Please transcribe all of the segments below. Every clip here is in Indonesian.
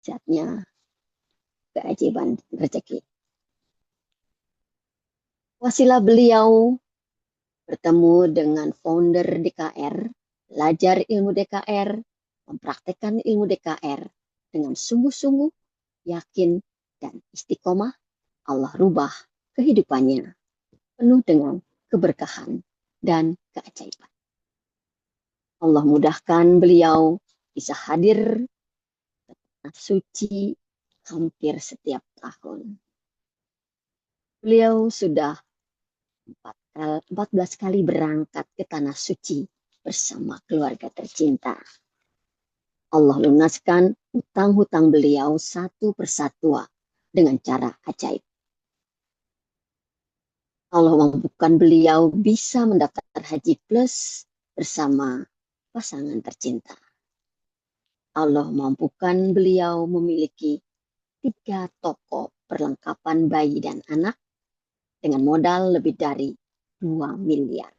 Saatnya keajaiban rezeki. Wasilah beliau bertemu dengan founder DKR, belajar ilmu DKR, mempraktekkan ilmu DKR dengan sungguh-sungguh, yakin, dan istiqomah. Allah rubah kehidupannya penuh dengan keberkahan dan keajaiban. Allah mudahkan beliau bisa hadir ke tanah suci hampir setiap tahun. Beliau sudah 14 kali berangkat ke tanah suci bersama keluarga tercinta. Allah lunaskan hutang-hutang beliau satu persatu dengan cara ajaib. Allah mampukan beliau bisa mendaftar haji plus bersama pasangan tercinta. Allah mampukan beliau memiliki 3 toko perlengkapan bayi dan anak dengan modal lebih dari 2 miliar.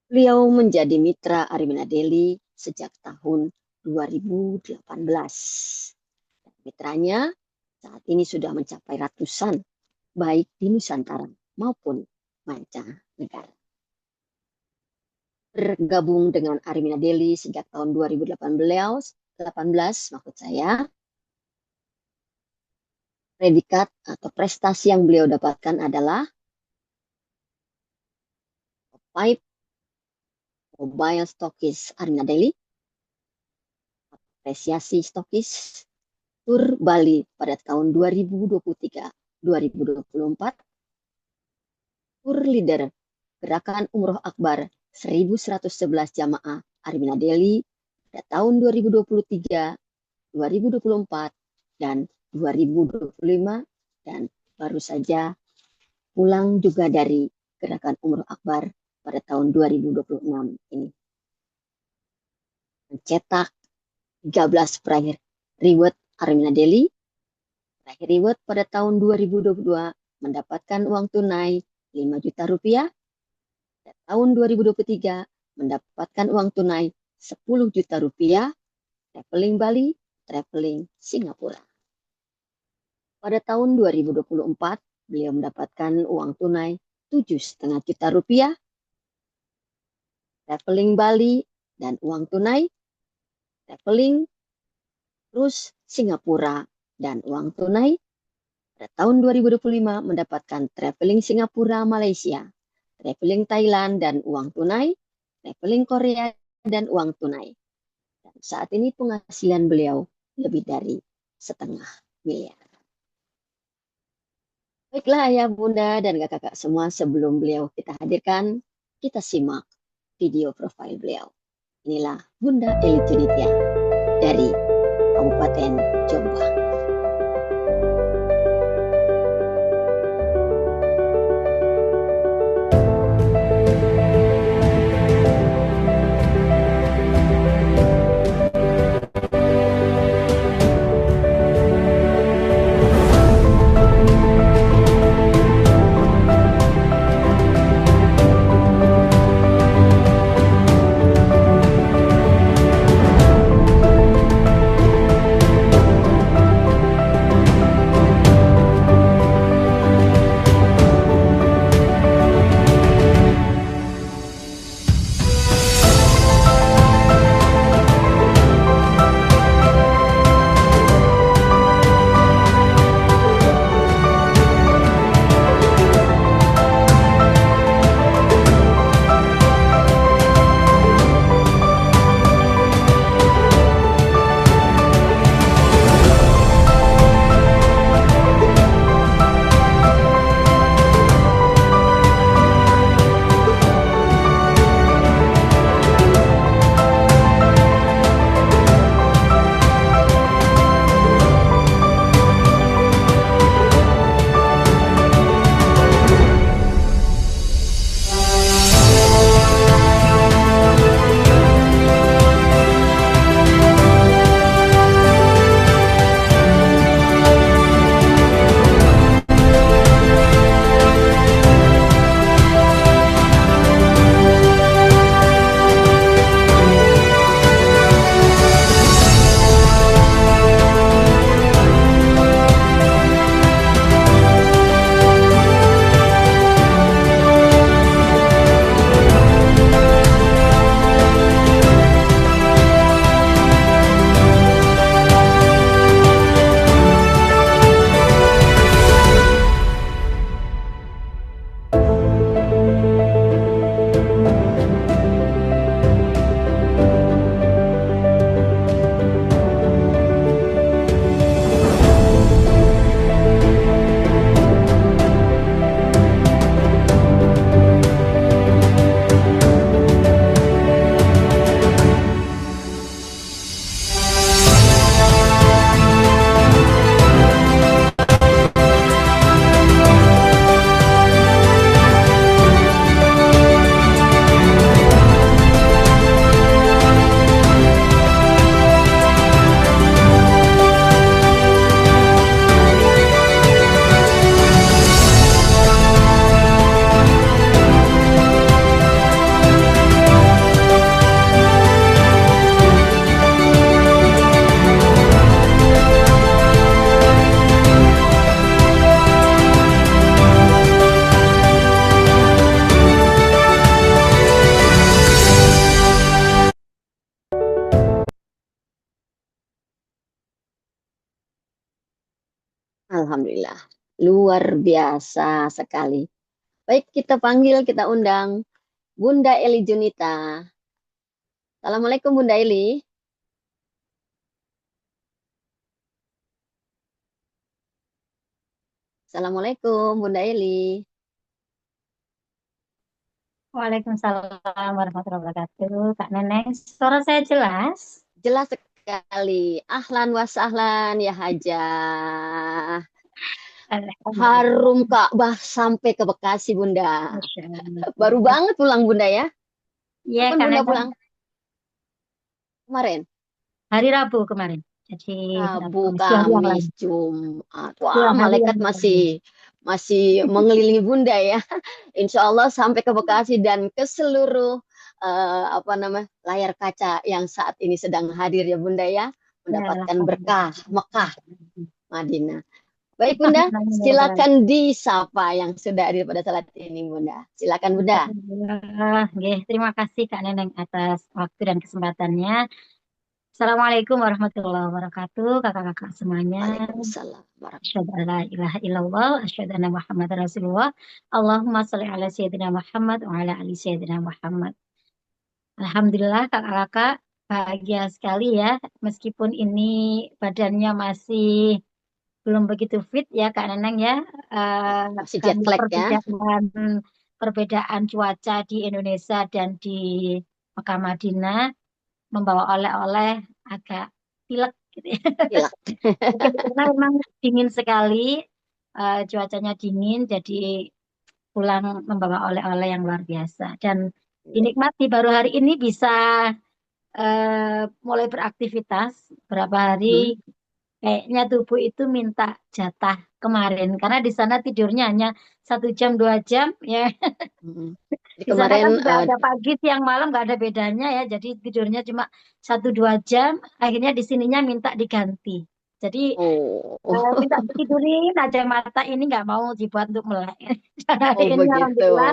Beliau menjadi mitra Arimina Daily sejak tahun 2018. Mitranya saat ini sudah mencapai ratusan, baik di Nusantara maupun mancanegara. Bergabung dengan Arimina Daily sejak tahun 2018, maksud saya, predikat atau prestasi yang beliau dapatkan adalah Pipe Mobile Stokis Arimina Daily, apresiasi stokis Tur Bali pada tahun 2023-2024, Tur Leader Gerakan Umroh Akbar 1111 jamaah Arimina Daily pada tahun 2023-2024 dan 2025, dan baru saja pulang juga dari Gerakan Umroh Akbar pada tahun 2026 ini. Mencetak 13 peraih reward Arimina Daily. Peraih reward pada tahun 2022 mendapatkan uang tunai 5 juta rupiah. Pada tahun 2023 mendapatkan uang tunai 10 juta rupiah. Traveling Bali, traveling Singapura. Pada tahun 2024 beliau mendapatkan uang tunai 7,5 juta rupiah. Traveling Bali dan uang tunai, traveling terus Singapura dan uang tunai. Pada tahun 2025 mendapatkan traveling Singapura, Malaysia, traveling Thailand dan uang tunai, traveling Korea dan uang tunai. Dan saat ini penghasilan beliau lebih dari 0,5 miliar. Baiklah ayah, bunda, dan kakak-kakak semua, sebelum beliau kita hadirkan, kita simak video profil beliau. Inilah Bunda Eli Junitya dari Kabupaten Jombang. Alhamdulillah. Luar biasa sekali. Baik, kita panggil, kita undang Bunda Eli Junita. Assalamualaikum Bunda Eli. Assalamualaikum Bunda Eli. Waalaikumsalam warahmatullahi wabarakatuh. Kak Neneng, suara saya jelas? Jelas sekali. Ahlan wa sahlan ya Hajah. Alhamdulillah. Harum Ka'bah sampai ke Bekasi Bunda. Masya Baru Allah. banget pulang Bunda ya. Iya, Kapan Kak Bunda Neneng. pulang? Kemarin. Hari Rabu kemarin. Jadi, Rabu, Rabu, Kamis, 2 hari yang Kamis, lalu. Jumat. Dua Wah, hari malaikat yang lalu. masih masih mengelilingi Bunda ya. Insya Allah sampai ke Bekasi dan ke seluruh apa nama layar kaca yang saat ini sedang hadir ya Bunda ya, Ya, mendapatkan berkah Mekah, Alhamdulillah. Madinah. Baik Bunda, Amin, ya Rabbal silakan disapa yang sudah hadir pada saat ini Bunda. Silakan Bunda. Alhamdulillah. Oke, terima kasih Kak Neneng atas waktu dan kesempatannya. Assalamualaikum warahmatullahi wabarakatuh, kakak-kakak semuanya. Waalaikumsalam Asyhadu warahmatullahi an la ilaha illallah, asyhadu anna Muhammad Rasulullah. Allahumma sholli ala sayyidina Muhammad wa ala ali sayyidina Muhammad. Alhamdulillah kakak-kakak bahagia sekali ya, meskipun ini badannya masih belum begitu fit ya Kak Neneng ya, wabarakatuh. eh, Masih jet karena lag ya. perbedaan cuaca di Indonesia dan di Mekah Madinah membawa oleh-oleh agak pilek gitu ya. Gila. Mungkin karena memang dingin sekali, cuacanya dingin, jadi pulang membawa oleh-oleh yang luar biasa. Dan dinikmati baru hari ini bisa mulai beraktivitas. Berapa hari Hmm. kayaknya tubuh itu minta jatah kemarin, karena di sana tidurnya hanya 1 jam 2 jam ya. Hmm. Jadi Di sana kemarin kan nggak ada pagi, siang, malam nggak ada bedanya ya. Jadi tidurnya cuma 1 2 jam. Akhirnya di sininya minta diganti. Jadi oh minta ditidurin aja mata ini nggak mau dibuat untuk melek. Dan hari oh ini begitu. alhamdulillah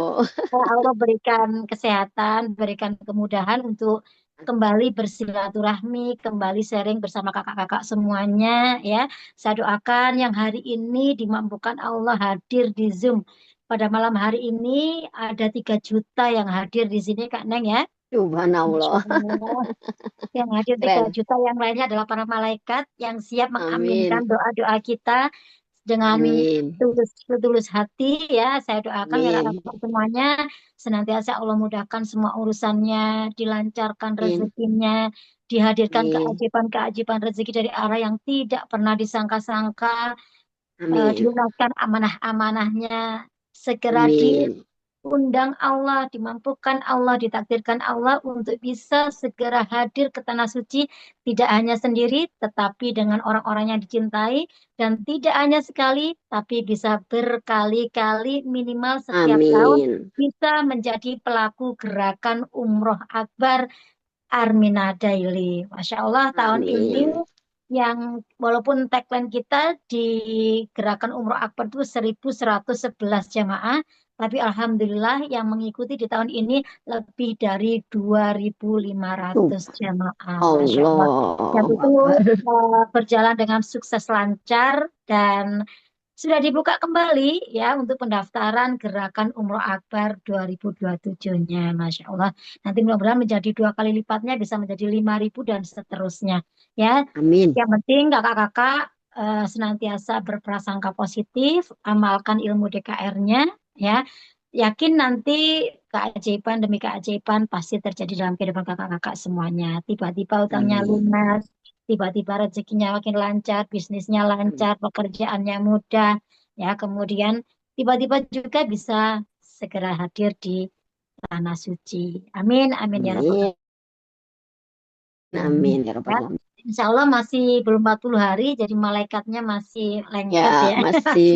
Allah berikan kesehatan, berikan kemudahan untuk kembali bersilaturahmi, kembali sharing bersama kakak-kakak semuanya ya. Saya doakan yang hari ini dimampukan Allah hadir di Zoom. Pada malam hari ini ada 3 juta yang hadir di sini Kak Neng ya. Masya Subhanallah. Allah. Yang hadir tiga Keren. juta yang lainnya adalah para malaikat yang siap mengaminkan Amin. doa-doa kita dengan Amin. tulus hati ya. Saya doakan ya Amin. kakak semuanya senantiasa Allah mudahkan semua urusannya, dilancarkan Amin. rezekinya, dihadirkan Amin. keajaiban-keajaiban rezeki dari arah yang tidak pernah disangka-sangka, Amin. dilunaskan amanah-amanahnya, segera Amin. diundang Allah, dimampukan Allah, ditakdirkan Allah untuk bisa segera hadir ke tanah suci, tidak hanya sendiri, tetapi dengan orang-orang yang dicintai, dan tidak hanya sekali, tapi bisa berkali-kali minimal setiap tahun, Amin. bisa menjadi pelaku gerakan Umroh Akbar Armina Daily. Masya Allah, tahun ini Amin. yang walaupun tagline kita di Gerakan Umroh Akbar itu 1.111 jamaah, tapi Alhamdulillah yang mengikuti di tahun ini lebih dari 2.500 jamaah. Masya Allah. Dan Allahu itu Akbar. berjalan dengan sukses lancar dan sudah dibuka kembali ya untuk pendaftaran Gerakan Umroh Akbar 2027-nya. Masya Allah. Nanti mudah-mudahan menjadi 2 kali lipatnya, bisa menjadi 5.000 dan seterusnya. Ya, Amin. yang penting kakak-kakak senantiasa berprasangka positif, amalkan ilmu DKR-nya, ya. Yakin nanti keajaiban demi keajaiban pasti terjadi dalam kehidupan kakak-kakak semuanya. Tiba-tiba utangnya Amin. lunas, tiba-tiba rezekinya makin lancar, bisnisnya Amin. lancar, pekerjaannya mudah, ya. Kemudian tiba-tiba juga bisa segera hadir di tanah suci. Amin, amin ya rabbal Amin. alamin. Amin ya Ya. rabbal alamin. Insya Allah masih belum 40 hari, jadi malaikatnya masih Ya, lengket ya, masih masih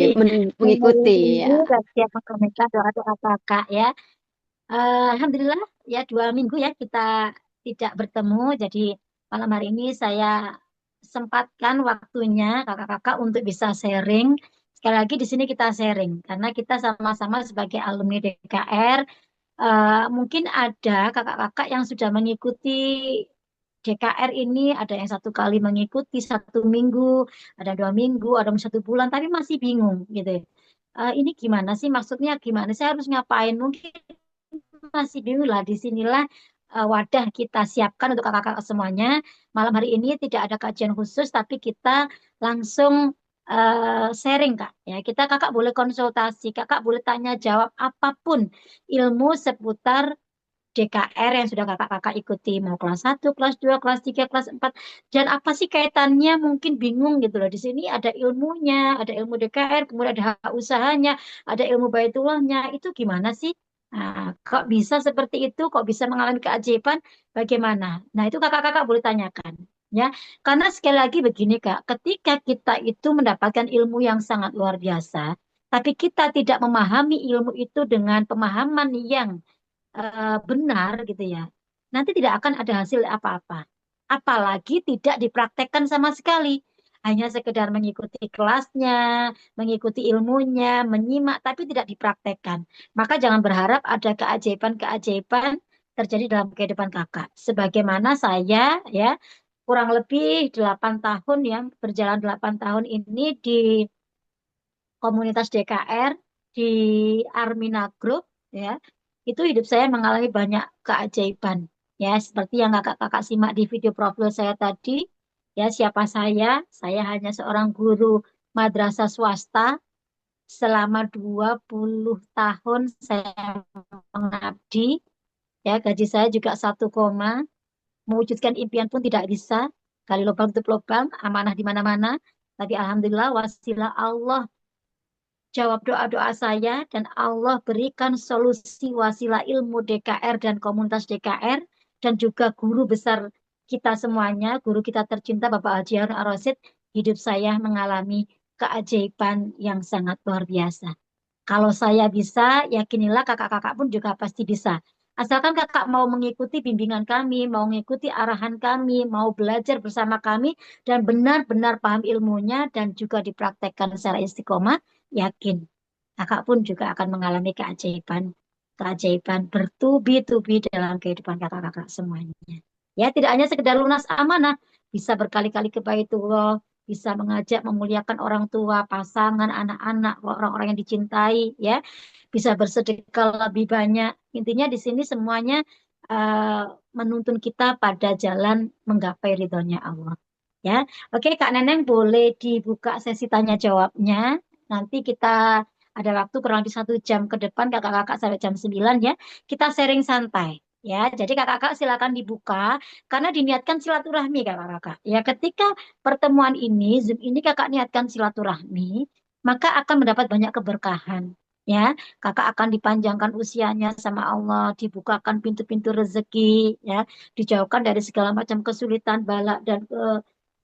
mengikuti menunggu ya. dan siap meminta doa-doa kakak ya. Alhamdulillah ya 2 minggu ya kita tidak bertemu, jadi malam hari ini saya sempatkan waktunya kakak-kakak untuk bisa sharing. Sekali lagi di sini kita sharing karena kita sama-sama sebagai alumni DKR. Mungkin ada kakak-kakak yang sudah mengikuti DKR ini ada yang 1 kali mengikuti 1 minggu, ada 2 minggu, ada yang 1 bulan, tapi masih bingung gitu ya. Ini gimana sih? Maksudnya gimana? Saya harus ngapain? Mungkin masih bingung lah. Disinilah wadah kita siapkan untuk kakak-kakak semuanya. Malam hari ini tidak ada kajian khusus, tapi kita langsung sharing Kak. Ya, kakak boleh konsultasi, kakak boleh tanya jawab apapun ilmu seputar DKR yang sudah kakak-kakak ikuti, mau kelas 1, kelas 2, kelas 3, kelas 4, dan apa sih kaitannya, mungkin bingung gitu loh. Di sini ada ilmunya, ada ilmu DKR, kemudian ada hak usahanya, ada ilmu baitullahnya, itu gimana sih? Nah, kok bisa seperti itu, kok bisa mengalami keajaiban, bagaimana? Nah, itu kakak-kakak boleh tanyakan. Ya, karena sekali lagi begini Kak, ketika kita itu mendapatkan ilmu yang sangat luar biasa, tapi kita tidak memahami ilmu itu dengan pemahaman yang benar gitu ya, nanti tidak akan ada hasil apa-apa. Apalagi tidak dipraktekkan sama sekali. Hanya sekedar mengikuti kelasnya, mengikuti ilmunya, menyimak, tapi tidak dipraktekkan. Maka jangan berharap ada keajaiban-keajaiban terjadi dalam kehidupan kakak. Sebagaimana saya ya, kurang lebih 8 tahun ya, berjalan 8 tahun ini di komunitas DKR, di Armina Group ya, itu hidup saya mengalami banyak keajaiban ya, seperti yang kakak-kakak simak di video profil saya tadi. Ya, siapa saya? Saya hanya seorang guru madrasah swasta. Selama 20 tahun saya mengabdi. Ya, gaji saya juga 1, mewujudkan impian pun tidak bisa. Kali lubang tutup lubang, amanah di mana-mana. Tapi alhamdulillah wasilah Allah jawab doa-doa saya dan Allah berikan solusi wasilah ilmu DKR dan komunitas DKR dan juga guru besar kita semuanya, guru kita tercinta Bapak Haji Harun Ar-Rasyid, hidup saya mengalami keajaiban yang sangat luar biasa. Kalau saya bisa, yakinilah kakak-kakak pun juga pasti bisa. Asalkan kakak mau mengikuti bimbingan kami, mau mengikuti arahan kami, mau belajar bersama kami, dan benar-benar paham ilmunya dan juga dipraktekkan secara istiqomah, yakin kakak pun juga akan mengalami keajaiban, keajaiban bertubi-tubi dalam kehidupan kakak-kakak semuanya. Ya, tidak hanya sekedar lunas amanah, bisa berkali-kali ke Baitullah, bisa mengajak memuliakan orang tua, pasangan, anak-anak, orang-orang yang dicintai, ya, bisa bersedekah lebih banyak. Intinya di sini semuanya eh, menuntun kita pada jalan menggapai ridhonya Allah. Ya, oke Kak Neneng boleh dibuka sesi tanya jawabnya. Nanti kita ada waktu kurang lebih 1 jam ke depan kakak-kakak sampai jam 9 ya. Kita sharing santai. Ya, jadi kakak-kakak silakan dibuka karena diniatkan silaturahmi kakak-kakak. Ya, ketika pertemuan ini, Zoom ini kakak niatkan silaturahmi, maka akan mendapat banyak keberkahan. Ya, kakak akan dipanjangkan usianya sama Allah, dibukakan pintu-pintu rezeki, ya, dijauhkan dari segala macam kesulitan, bala dan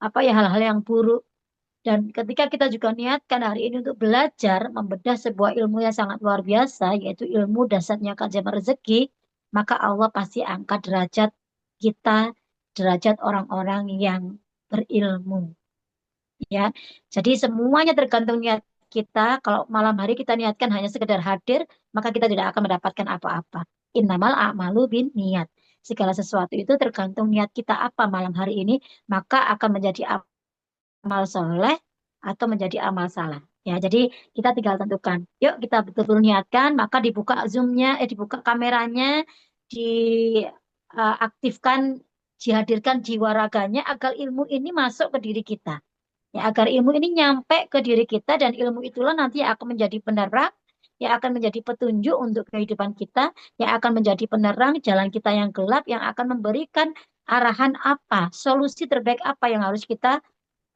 apa ya hal-hal yang buruk. Dan ketika kita juga niatkan hari ini untuk belajar membedah sebuah ilmu yang sangat luar biasa, yaitu ilmu dasarnya kajian rezeki, maka Allah pasti angkat derajat kita, derajat orang-orang yang berilmu. Ya, jadi semuanya tergantung niat kita. Kalau malam hari kita niatkan hanya sekedar hadir, maka kita tidak akan mendapatkan apa-apa. Innamal a'malu bin niat. Segala sesuatu itu tergantung niat kita apa malam hari ini, maka akan menjadi amal soleh atau menjadi amal salah. Ya, jadi kita tinggal tentukan. Yuk kita betul-betul niatkan, maka dibuka Zoom-nya, dibuka kameranya, diaktifkan, dihadirkan jiwa raganya agar ilmu ini masuk ke diri kita. Ya, agar ilmu ini nyampe ke diri kita dan ilmu itulah nanti akan menjadi penerang, yang akan menjadi petunjuk untuk kehidupan kita, yang akan menjadi penerang jalan kita yang gelap, yang akan memberikan arahan apa, solusi terbaik apa yang harus kita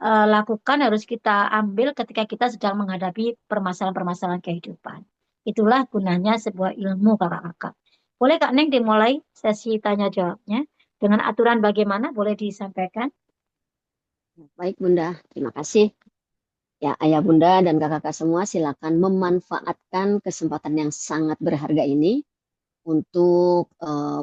lakukan, harus kita ambil ketika kita sedang menghadapi permasalahan-permasalahan kehidupan. Itulah gunanya sebuah ilmu kakak-kakak. Boleh Kak Neng dimulai sesi tanya jawabnya dengan aturan bagaimana boleh disampaikan? Baik Bunda, terima kasih. Ya, Ayah Bunda dan kakak-kakak semua silakan memanfaatkan kesempatan yang sangat berharga ini untuk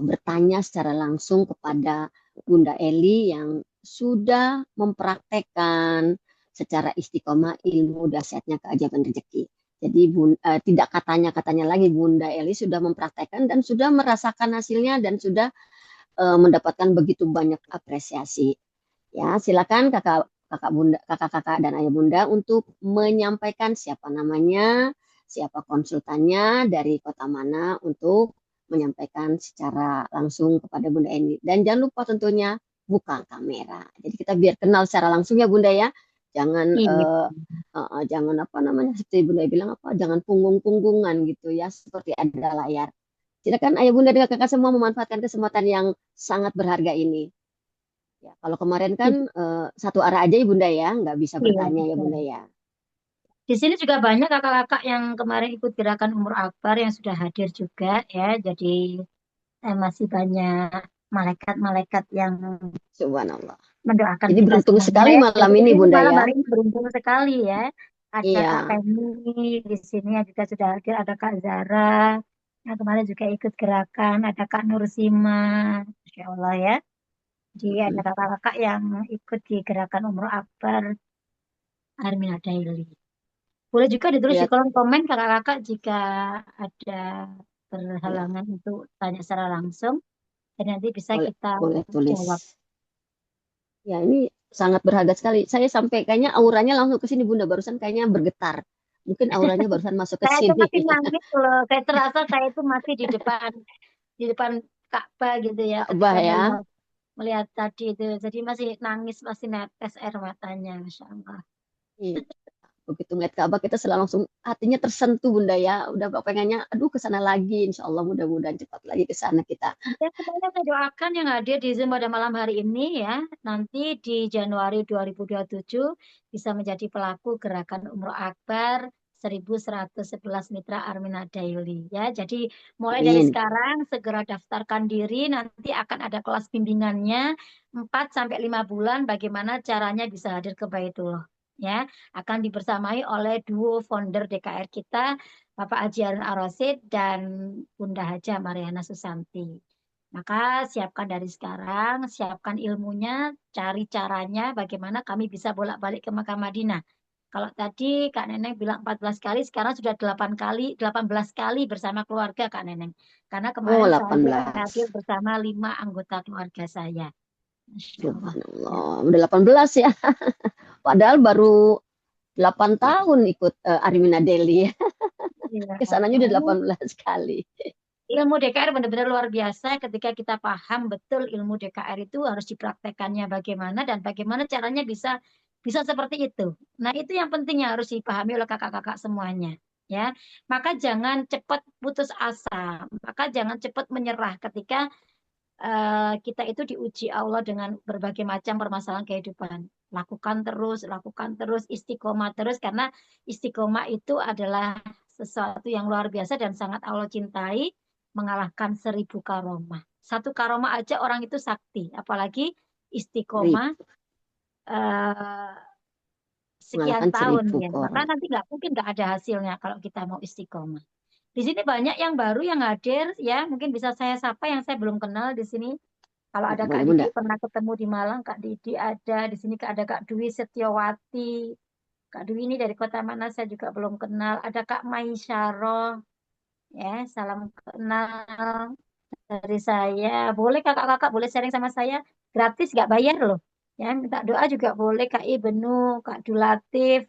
bertanya secara langsung kepada Bunda Eli yang sudah mempraktekkan secara istiqomah ilmu dahsyatnya keajaiban rezeki. Jadi tidak katanya-katanya lagi Bunda Eli sudah mempraktekkan dan sudah merasakan hasilnya dan sudah mendapatkan begitu banyak apresiasi. Ya, silakan kakak-kakak dan ayah bunda untuk menyampaikan siapa namanya, siapa konsultannya dari kota mana untuk menyampaikan secara langsung kepada Bunda Eni. Dan jangan lupa tentunya buka kamera. Jadi kita biar kenal secara langsung ya Bunda ya. Jangan Iya. jangan apa namanya seperti Bunda bilang apa, jangan punggung-punggungan gitu ya, seperti ada layar. Silakan ayah bunda dan kakak semua memanfaatkan kesempatan yang sangat berharga ini. Ya, kalau kemarin kan satu arah aja ya bunda ya, nggak bisa Iya, bertanya ya betul. bunda ya. Di sini juga banyak kakak-kakak yang kemarin ikut gerakan Umur Akbar yang sudah hadir juga ya. Jadi masih banyak malaikat-malaikat yang Subhanallah. mendoakan Jadi kita beruntung semuanya sekali ya. malam Jadi ini ini bunda malam ya. hari ini beruntung sekali ya. Ada Kak Iya, Penny di sini yang juga sudah hadir, ada Kak Zara yang kemarin juga ikut gerakan, ada Kak Nursima, Masya Allah ya. Jadi ada kakak-kakak yang ikut di gerakan Umroh Akbar Armina Daily. Boleh juga ditulis di lihat, kolom komen kakak-kakak jika ada ya, berhalangan untuk tanya secara langsung dan nanti bisa boleh, kita boleh tulis. jawab. Ya, ini sangat berharga sekali. Saya sampai kayaknya auranya langsung ke sini bunda, barusan kayaknya bergetar. Mungkin auranya barusan masuk ke Saya itu sini. masih nangis loh. Saya terasa saya itu masih di depan Ka'bah gitu ya Bah ketika ya. melihat tadi itu. Jadi masih nangis, masih netes air matanya, Masya Allah. Iya. Begitu ngeliat Ka'bah kita selalu langsung hatinya tersentuh bunda ya, udah pengennya aduh ke sana lagi, insya Allah mudah-mudahan cepat lagi ke sana kita. Ya, semuanya saya doakan yang hadir di Zoom pada malam hari ini ya, nanti di Januari 2027 bisa menjadi pelaku gerakan Umroh Akbar 1111 Mitra Armina Daily ya. Jadi mulai dari Amin. sekarang segera daftarkan diri, nanti akan ada kelas bimbingannya 4 sampai 5 bulan bagaimana caranya bisa hadir ke Baitullah ya. Akan dibersamai oleh duo founder DKR kita Bapak Haji Harun Ar-Rasyid dan Bunda Haja Mariana Susanti. Maka siapkan dari sekarang, siapkan ilmunya, cari caranya bagaimana kami bisa bolak-balik ke Makkah Madinah. Kalau tadi Kak Neneng bilang 14 kali, sekarang sudah 8 kali, 18 kali bersama keluarga Kak Neneng. Karena Oh, kemarin saya juga hadir 18. bersama 5 anggota keluarga saya. Masya Allah. Ya. Subhanallah, udah 18 ya. Padahal baru 8 tahun ikut Armina Deli. Iya. Kesananya udah 18 kali. Ilmu DKR benar-benar luar biasa ketika kita paham betul ilmu DKR itu harus dipraktekannya bagaimana dan bagaimana caranya bisa bisa seperti itu. Nah, itu yang penting yang harus dipahami oleh kakak-kakak semuanya. Ya, maka jangan cepat putus asa, maka jangan cepat menyerah ketika kita itu diuji Allah dengan berbagai macam permasalahan kehidupan. Lakukan terus, istiqomah terus, karena istiqomah itu adalah sesuatu yang luar biasa dan sangat Allah cintai, mengalahkan 1000 karomah. Satu karomah aja orang itu sakti, apalagi istiqomah Seribu. eh, sekian Mengalahkan tahun 1000 ya. Maka korom. nanti nggak mungkin nggak ada hasilnya kalau kita mau istiqomah. Di sini banyak yang baru yang hadir ya, mungkin bisa saya sapa yang saya belum kenal di sini. Kalau ada Kak Boleh Didi bunda. pernah ketemu di Malang, Kak Didi ada di sini ada Kak Dwi Setiawati. Kak Dwi ini dari kota mana saya juga belum kenal. Ada Kak Maisyaro, ya salam kenal dari saya. Boleh kakak-kakak boleh sharing sama saya, gratis nggak bayar loh. Ya minta doa juga boleh Kak Ibnu, Kak Dulatif.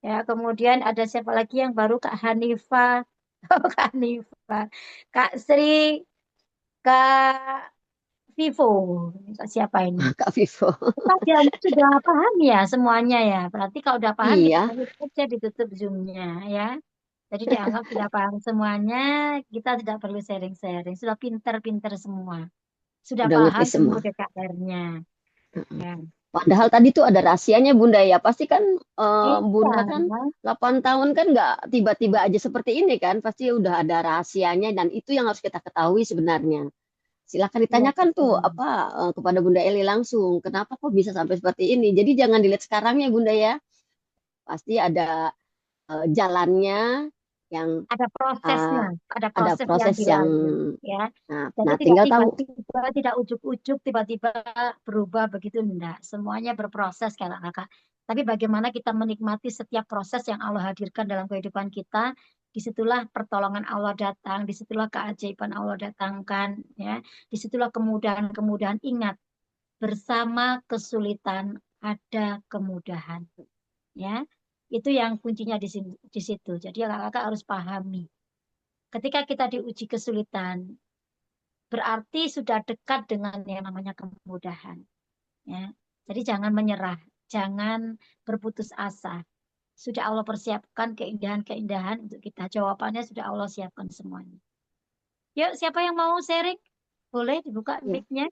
Ya kemudian ada siapa lagi yang baru Kak Hanifa, oh, Kak Hanifa, Kak Sri, Kak Vivo. Kak siapa ini? Kak Vivo. Pak Jamu sudah paham ya semuanya ya. Berarti kalau udah paham kita Iya, lanjut saja ditutup Zoom-nya ya. Jadi dianggap sudah paham semuanya, kita tidak perlu sharing-sharing. Sudah pinter-pinter semua. Sudah udah ngerti paham ilmu semua. DKR-nya. Ya. Padahal tadi tuh ada rahasianya Bunda ya. Pasti kan Iya, Bunda kan 8 tahun kan nggak tiba-tiba aja seperti ini kan. Pasti udah ada rahasianya dan itu yang harus kita ketahui sebenarnya. Silahkan iya ditanyakan tuh betul. apa kepada Bunda Eli langsung. Kenapa kok bisa sampai seperti ini? Jadi jangan dilihat sekarang ya Bunda ya. Pasti ada jalannya yang Ada uh, prosesnya, ada ada proses yang proses yang dilalui, ya. Jadi nah tidak tinggal tahu. tiba-tiba, tidak ujuk-ujuk, tiba-tiba berubah begitu, enggak. Semuanya berproses, kakak-kakak. Tapi bagaimana kita menikmati setiap proses yang Allah hadirkan dalam kehidupan kita disitulah pertolongan Allah datang, disitulah keajaiban Allah datangkan, ya. Disitulah kemudahan-kemudahan. Ingat, bersama kesulitan ada kemudahan, ya. Itu yang kuncinya di situ. Jadi kakak-kakak harus pahami. Ketika kita diuji kesulitan, berarti sudah dekat dengan yang namanya kemudahan, ya. Jadi jangan menyerah, jangan berputus asa. Sudah Allah persiapkan keindahan-keindahan untuk kita. Jawabannya sudah Allah siapkan semuanya. Yuk, siapa yang mau sharing? Boleh dibuka Ya. mic-nya.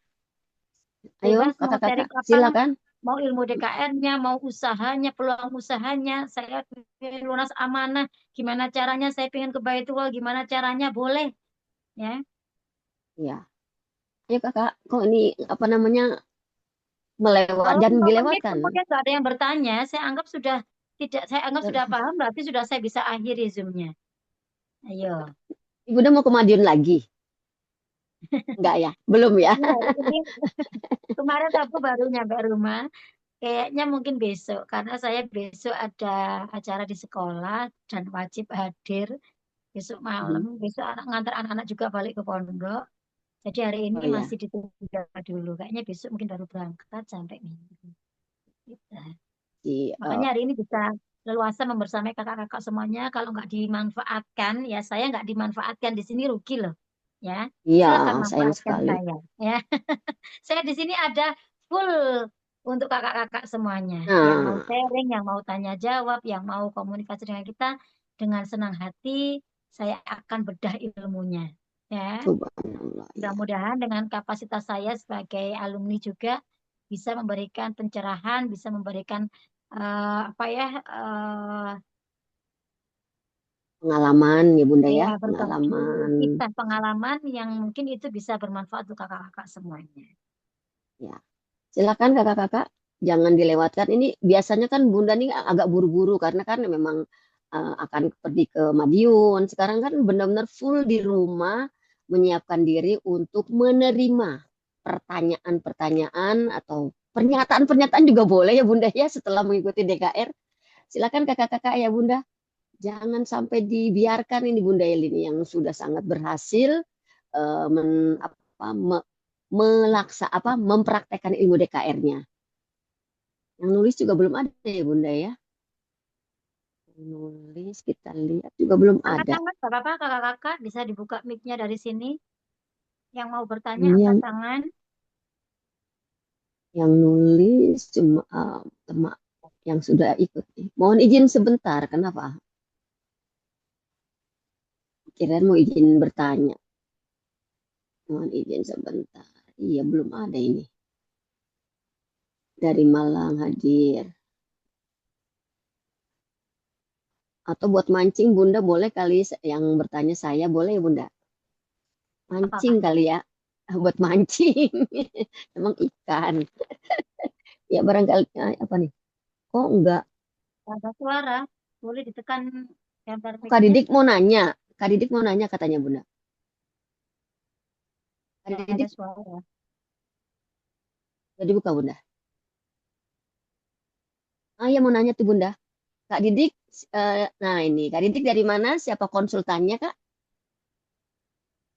Ayo Bebas mau kakak-kakak sharing apa? silakan. Mau ilmu DKR-nya, mau usahanya, peluang usahanya. Saya ingin lunas amanah. Gimana caranya? Saya ingin ke Baitul, gimana caranya? Boleh, ya. Ya. Ayo kakak, kok ini apa namanya melewat Kalau dan 5 menit dilewatkan. kemudian nggak ada yang bertanya, saya anggap sudah paham, berarti sudah saya bisa akhiri Zoom-nya. Ayo. Ibu udah mau ke Madiun lagi? Enggak ya? Belum ya? Ini hari ini kemarin aku baru nyampe rumah. Kayaknya mungkin besok, karena saya besok ada acara di sekolah dan wajib hadir besok malam. Hmm. Besok ngantar anak-anak juga balik ke pondok. Jadi hari ini Oh ya. masih ditunda dulu. Kayaknya besok mungkin baru berangkat sampai minggu. Gitu. Di, Makanya hari ini bisa leluasa membersamai kakak-kakak semuanya. Kalau nggak dimanfaatkan, ya saya nggak dimanfaatkan di sini rugi loh. Ya, iya, silakan sayang manfaatkan sekali. saya. Ya, saya di sini ada full untuk kakak-kakak semuanya. Yang mau Nah, sharing, yang mau tanya jawab, yang mau komunikasi dengan kita, dengan senang hati, saya akan bedah ilmunya. Ya, subhanallah ya. mudah-mudahan dengan kapasitas saya sebagai alumni juga bisa memberikan pencerahan, bisa memberikan apa ya, Pengalaman ya Bunda ya ya, berbagi pengalaman. kisah pengalaman yang mungkin itu bisa bermanfaat untuk kakak-kakak semuanya. Ya, silakan kakak-kakak, jangan dilewatkan. Ini biasanya kan Bunda nih agak buru-buru karena kan memang akan pergi ke Madiun. Sekarang kan benar-benar full di rumah menyiapkan diri untuk menerima pertanyaan-pertanyaan atau pernyataan-pernyataan juga boleh ya Bunda ya setelah mengikuti DKR. Silakan kakak-kakak ya Bunda. Jangan sampai dibiarkan ini Bunda Elini yang sudah sangat berhasil eh, men, apa, mempraktekkan ilmu DKR-nya. Yang nulis juga belum ada ya Bunda ya. Yang nulis kita lihat juga belum Angkat ada. tangan, Gak apa-apa kakak-kakak bisa dibuka mic-nya dari sini. Yang mau bertanya Ini angkat yang tangan. nulis cuma teman yang sudah ikut. Mohon izin sebentar. Kenapa? Kirain mau izin bertanya. Mohon izin sebentar. Iya belum ada ini. Dari Malang hadir. Atau buat mancing Bunda boleh kali yang bertanya saya boleh ya Bunda? Apa Mancing Kak? kali ya. Buat mancing. Emang ikan. Ya barangkali apa nih? Kok enggak? Ada suara. Boleh ditekan gambar Oh, Kak mic-nya. Didik mau nanya. Kak Didik mau nanya katanya Bunda. Kak Nggak ada Didik suara. udah dibuka Bunda. Ah ya mau nanya tuh Bunda. Kak Didik, nah ini Kak Didik dari mana? Siapa konsultannya Kak?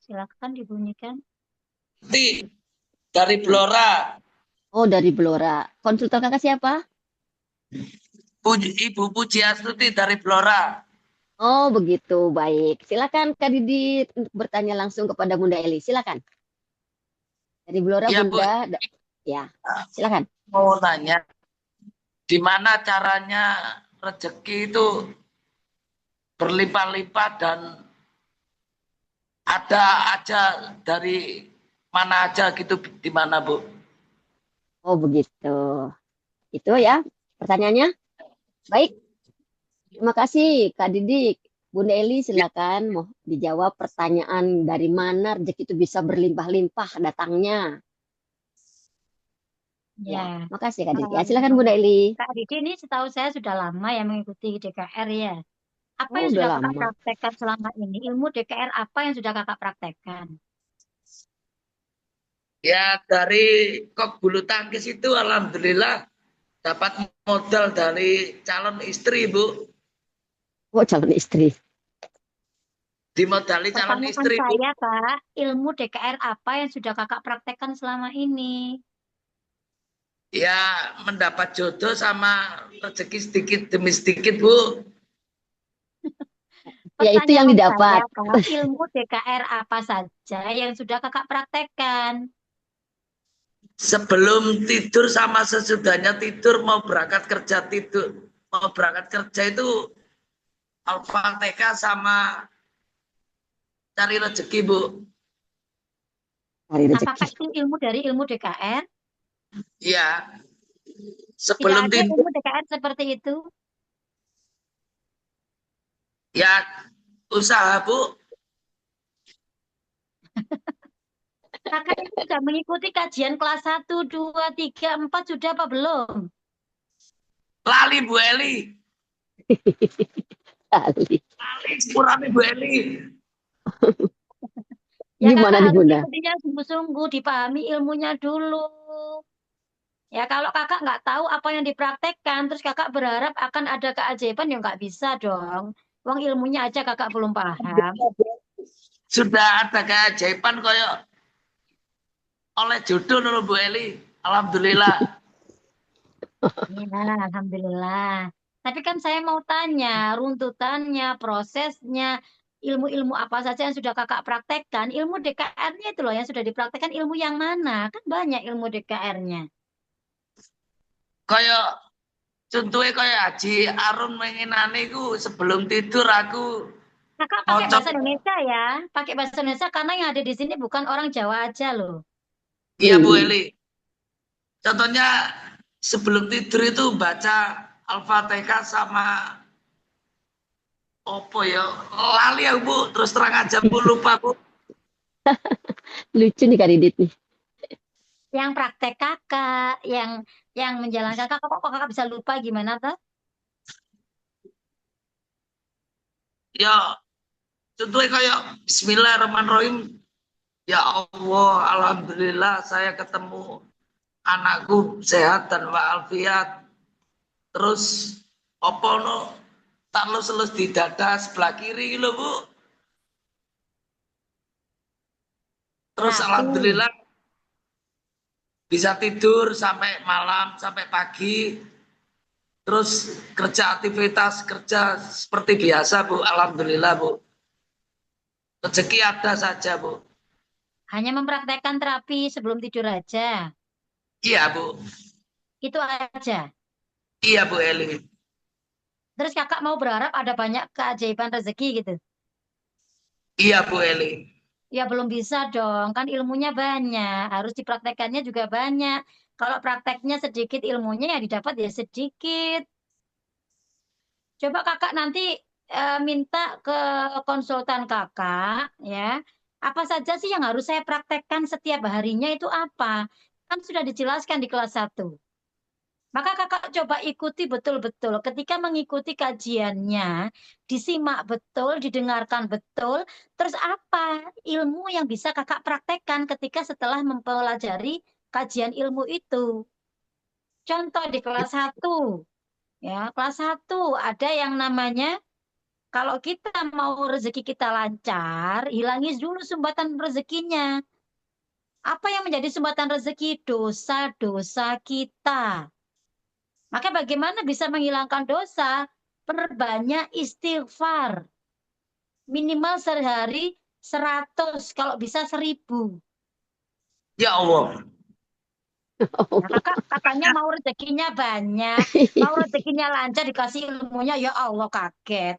Silakan dibunyikan. Nanti dari Blora, Oh dari Blora. Konsultan Kakak siapa? Ibu Pujiastuti dari Blora. Oh begitu, baik. Silakan Kak Didik untuk bertanya langsung kepada Bunda Eli. Silakan. Dari Blora Ya Bu, Bunda. Ya, silakan. mau nanya, di mana caranya rezeki itu berlimpah-limpah dan ada aja dari mana aja gitu, di mana Bu? Oh begitu. Itu ya pertanyaannya. Baik, terima kasih Kak Didik. Bunda Eli silakan mau dijawab pertanyaan dari mana rezeki itu bisa berlimpah-limpah datangnya. Ya, Ya, makasih Kak Didik. Ya, silakan eh, Bunda Eli. Kak Didi ini setahu saya sudah lama ya mengikuti DKR ya. Apa Oh, yang udah sudah kakak lama. praktekkan selama ini? Ilmu DKR apa yang sudah kakak praktekkan? Ya dari kok bulu tangkis itu alhamdulillah dapat modal dari calon istri Bu. Oh, calon istri. dimodali calon Pertanyaan istri, Bu. saya, Kak, ilmu DKR apa yang sudah Kakak praktekkan selama ini? Ya, mendapat jodoh sama rezeki sedikit demi sedikit, Bu. Ya itu yang Pertanyaan saya, didapat. Kak, ilmu DKR apa saja yang sudah Kakak praktekkan? Sebelum tidur sama sesudahnya tidur mau berangkat kerja itu Al-Fatihah sama cari rezeki, Bu. Cari rezeki. Apakah itu ilmu dari ilmu DKR? Ya, Tidak sebelum ada tidur ilmu DKR seperti itu. ya usaha, Bu. Kakak ini sudah mengikuti kajian kelas 1, 2, 3, 4 sudah apa belum? Lali, Bu Eli. Kali. Lali sepurane Bu Eli. Ya Gimana kakak nih harus Bunda? ikutinya sungguh-sungguh, dipahami ilmunya dulu. Ya kalau kakak nggak tahu apa yang dipraktekkan, terus kakak berharap akan ada keajaiban, ya nggak bisa dong. Wong ilmunya aja kakak belum paham. Sudah ada keajaiban koyo oleh jodoh dulu Bu Eli. Alhamdulillah. Ya, alhamdulillah. Tapi kan saya mau tanya, runtutannya, prosesnya, ilmu-ilmu apa saja yang sudah kakak praktekkan, ilmu DKR-nya itu loh yang sudah dipraktekkan, ilmu yang mana? Kan banyak ilmu DKR-nya. Koyo contohnya kayak Haji Arun mengenane ku sebelum tidur aku Kakak pakai ngocok. bahasa Indonesia ya, pakai bahasa Indonesia karena yang ada di sini bukan orang Jawa aja loh. Iya Bu Hmm. Eli. Contohnya sebelum tidur itu baca Al-Fatihah sama opo ya lali aku Bu, terus terang aja Bu, lupa Bu. Lucu nih Kak Didit nih. Yang praktek kakak, yang menjalankan kakak, kok kakak bisa lupa gimana tuh? Ya contohnya kayak Bismillahirrahmanirrahim. Ya Allah, Alhamdulillah saya ketemu anakku sehat dan walafiat. Terus opo no tak lus di dada sebelah kiri lo Bu. Terus Satu. alhamdulillah bisa tidur sampai malam, sampai pagi. Terus kerja aktivitas kerja seperti biasa Bu. Alhamdulillah Bu. Rezeki ada saja Bu. Hanya mempraktekkan terapi sebelum tidur aja. Iya Bu. Itu aja. Iya Bu Eli. Terus kakak mau berharap ada banyak keajaiban rezeki gitu. Iya Bu Eli. Ya belum bisa dong, kan ilmunya banyak. Harus dipraktekannya juga banyak. Kalau prakteknya sedikit, ilmunya ya didapat ya sedikit. Coba kakak nanti minta ke konsultan kakak, ya. Apa saja sih yang harus saya praktekkan setiap harinya itu apa? Kan sudah dijelaskan di kelas 1. Maka kakak coba ikuti betul-betul. Ketika mengikuti kajiannya, disimak betul, didengarkan betul. Terus apa ilmu yang bisa kakak praktekkan ketika setelah mempelajari kajian ilmu itu? Contoh di kelas 1, ya, kelas 1 ada yang namanya kalau kita mau rezeki kita lancar, hilangi dulu sumbatan rezekinya. Apa yang menjadi sumbatan rezeki? Dosa-dosa kita. Maka bagaimana bisa menghilangkan dosa? Perbanyak istighfar. Minimal sehari 100, kalau bisa 1000. Ya Allah. Nah, kakaknya mau rezekinya banyak, mau rezekinya lancar, dikasih ilmunya, ya Allah kaget.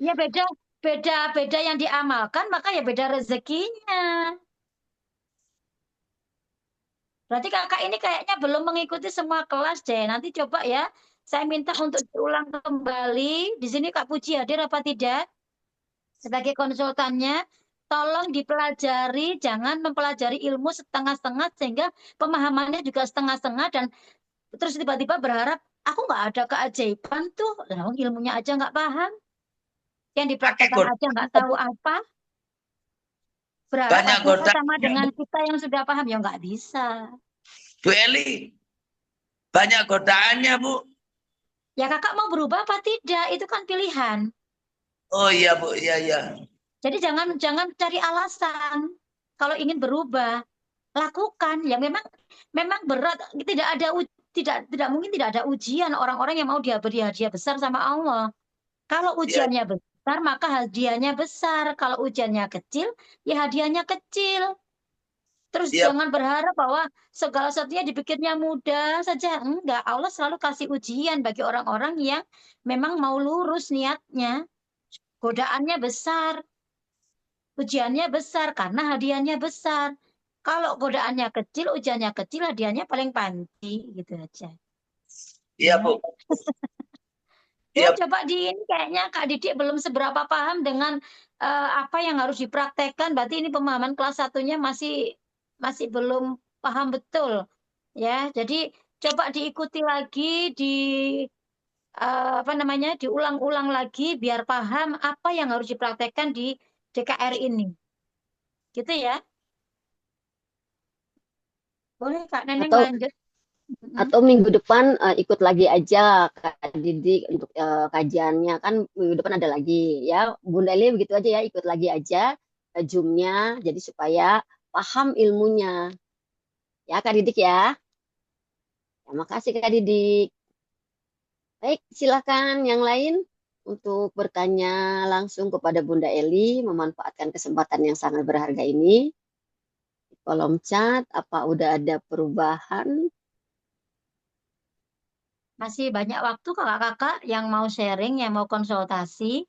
Ya beda, beda yang diamalkan, maka ya beda rezekinya. Berarti kakak ini kayaknya belum mengikuti semua kelas deh. Nanti coba ya, saya minta untuk diulang kembali. Di sini Kak Puji hadir apa tidak? Sebagai konsultannya, tolong dipelajari, jangan mempelajari ilmu setengah-setengah sehingga pemahamannya juga setengah-setengah dan terus tiba-tiba berharap aku nggak ada keajaiban tuh, lah ilmunya aja nggak paham, yang Pakai dipraktekkan aja nggak godaan. tahu apa, berharap Banyak hasilnya godaan. sama dengan kita yang sudah paham ya nggak bisa. Bu Eli, banyak godaannya Bu. Ya kakak mau berubah apa tidak? Itu kan pilihan. Oh iya Bu, iya iya. Jadi jangan jangan cari alasan kalau ingin berubah. Lakukan ya, memang memang berat, tidak mungkin tidak ada ujian orang-orang yang mau dia beri hadiah besar sama Allah. Kalau Iya, ujiannya besar maka hadiahnya besar, kalau ujiannya kecil ya hadiahnya kecil. Terus iya, jangan berharap bahwa segala sesuatunya dipikirnya mudah saja. Enggak, Allah selalu kasih ujian bagi orang-orang yang memang mau lurus niatnya. Godaannya besar, ujiannya besar karena hadiahnya besar. Kalau godaannya kecil, ujiannya kecil, hadiahnya paling panci gitu aja. iya Ya, Bu. ya Iya, coba di ini kayaknya Kak Didik belum seberapa paham dengan apa yang harus dipraktekkan. Berarti ini pemahaman kelas satunya masih masih belum paham betul. Ya, jadi coba diikuti lagi, di apa namanya, diulang-ulang lagi biar paham apa yang harus dipraktekkan di DKR ini. Gitu ya. Boleh Kak Neneng Atau lanjut. Mm-mm. minggu depan ikut lagi aja Kak Didik untuk kajiannya kan minggu depan ada lagi ya Bunda Eli begitu aja ya ikut lagi aja Zoom-nya jadi supaya paham ilmunya ya Kak Didik ya. Terima kasih Kak Didik. Baik, silakan yang lain untuk bertanya langsung kepada Bunda Eli memanfaatkan kesempatan yang sangat berharga ini. Di kolom chat apa udah ada perubahan? Masih banyak waktu kakak-kakak yang mau sharing, yang mau konsultasi,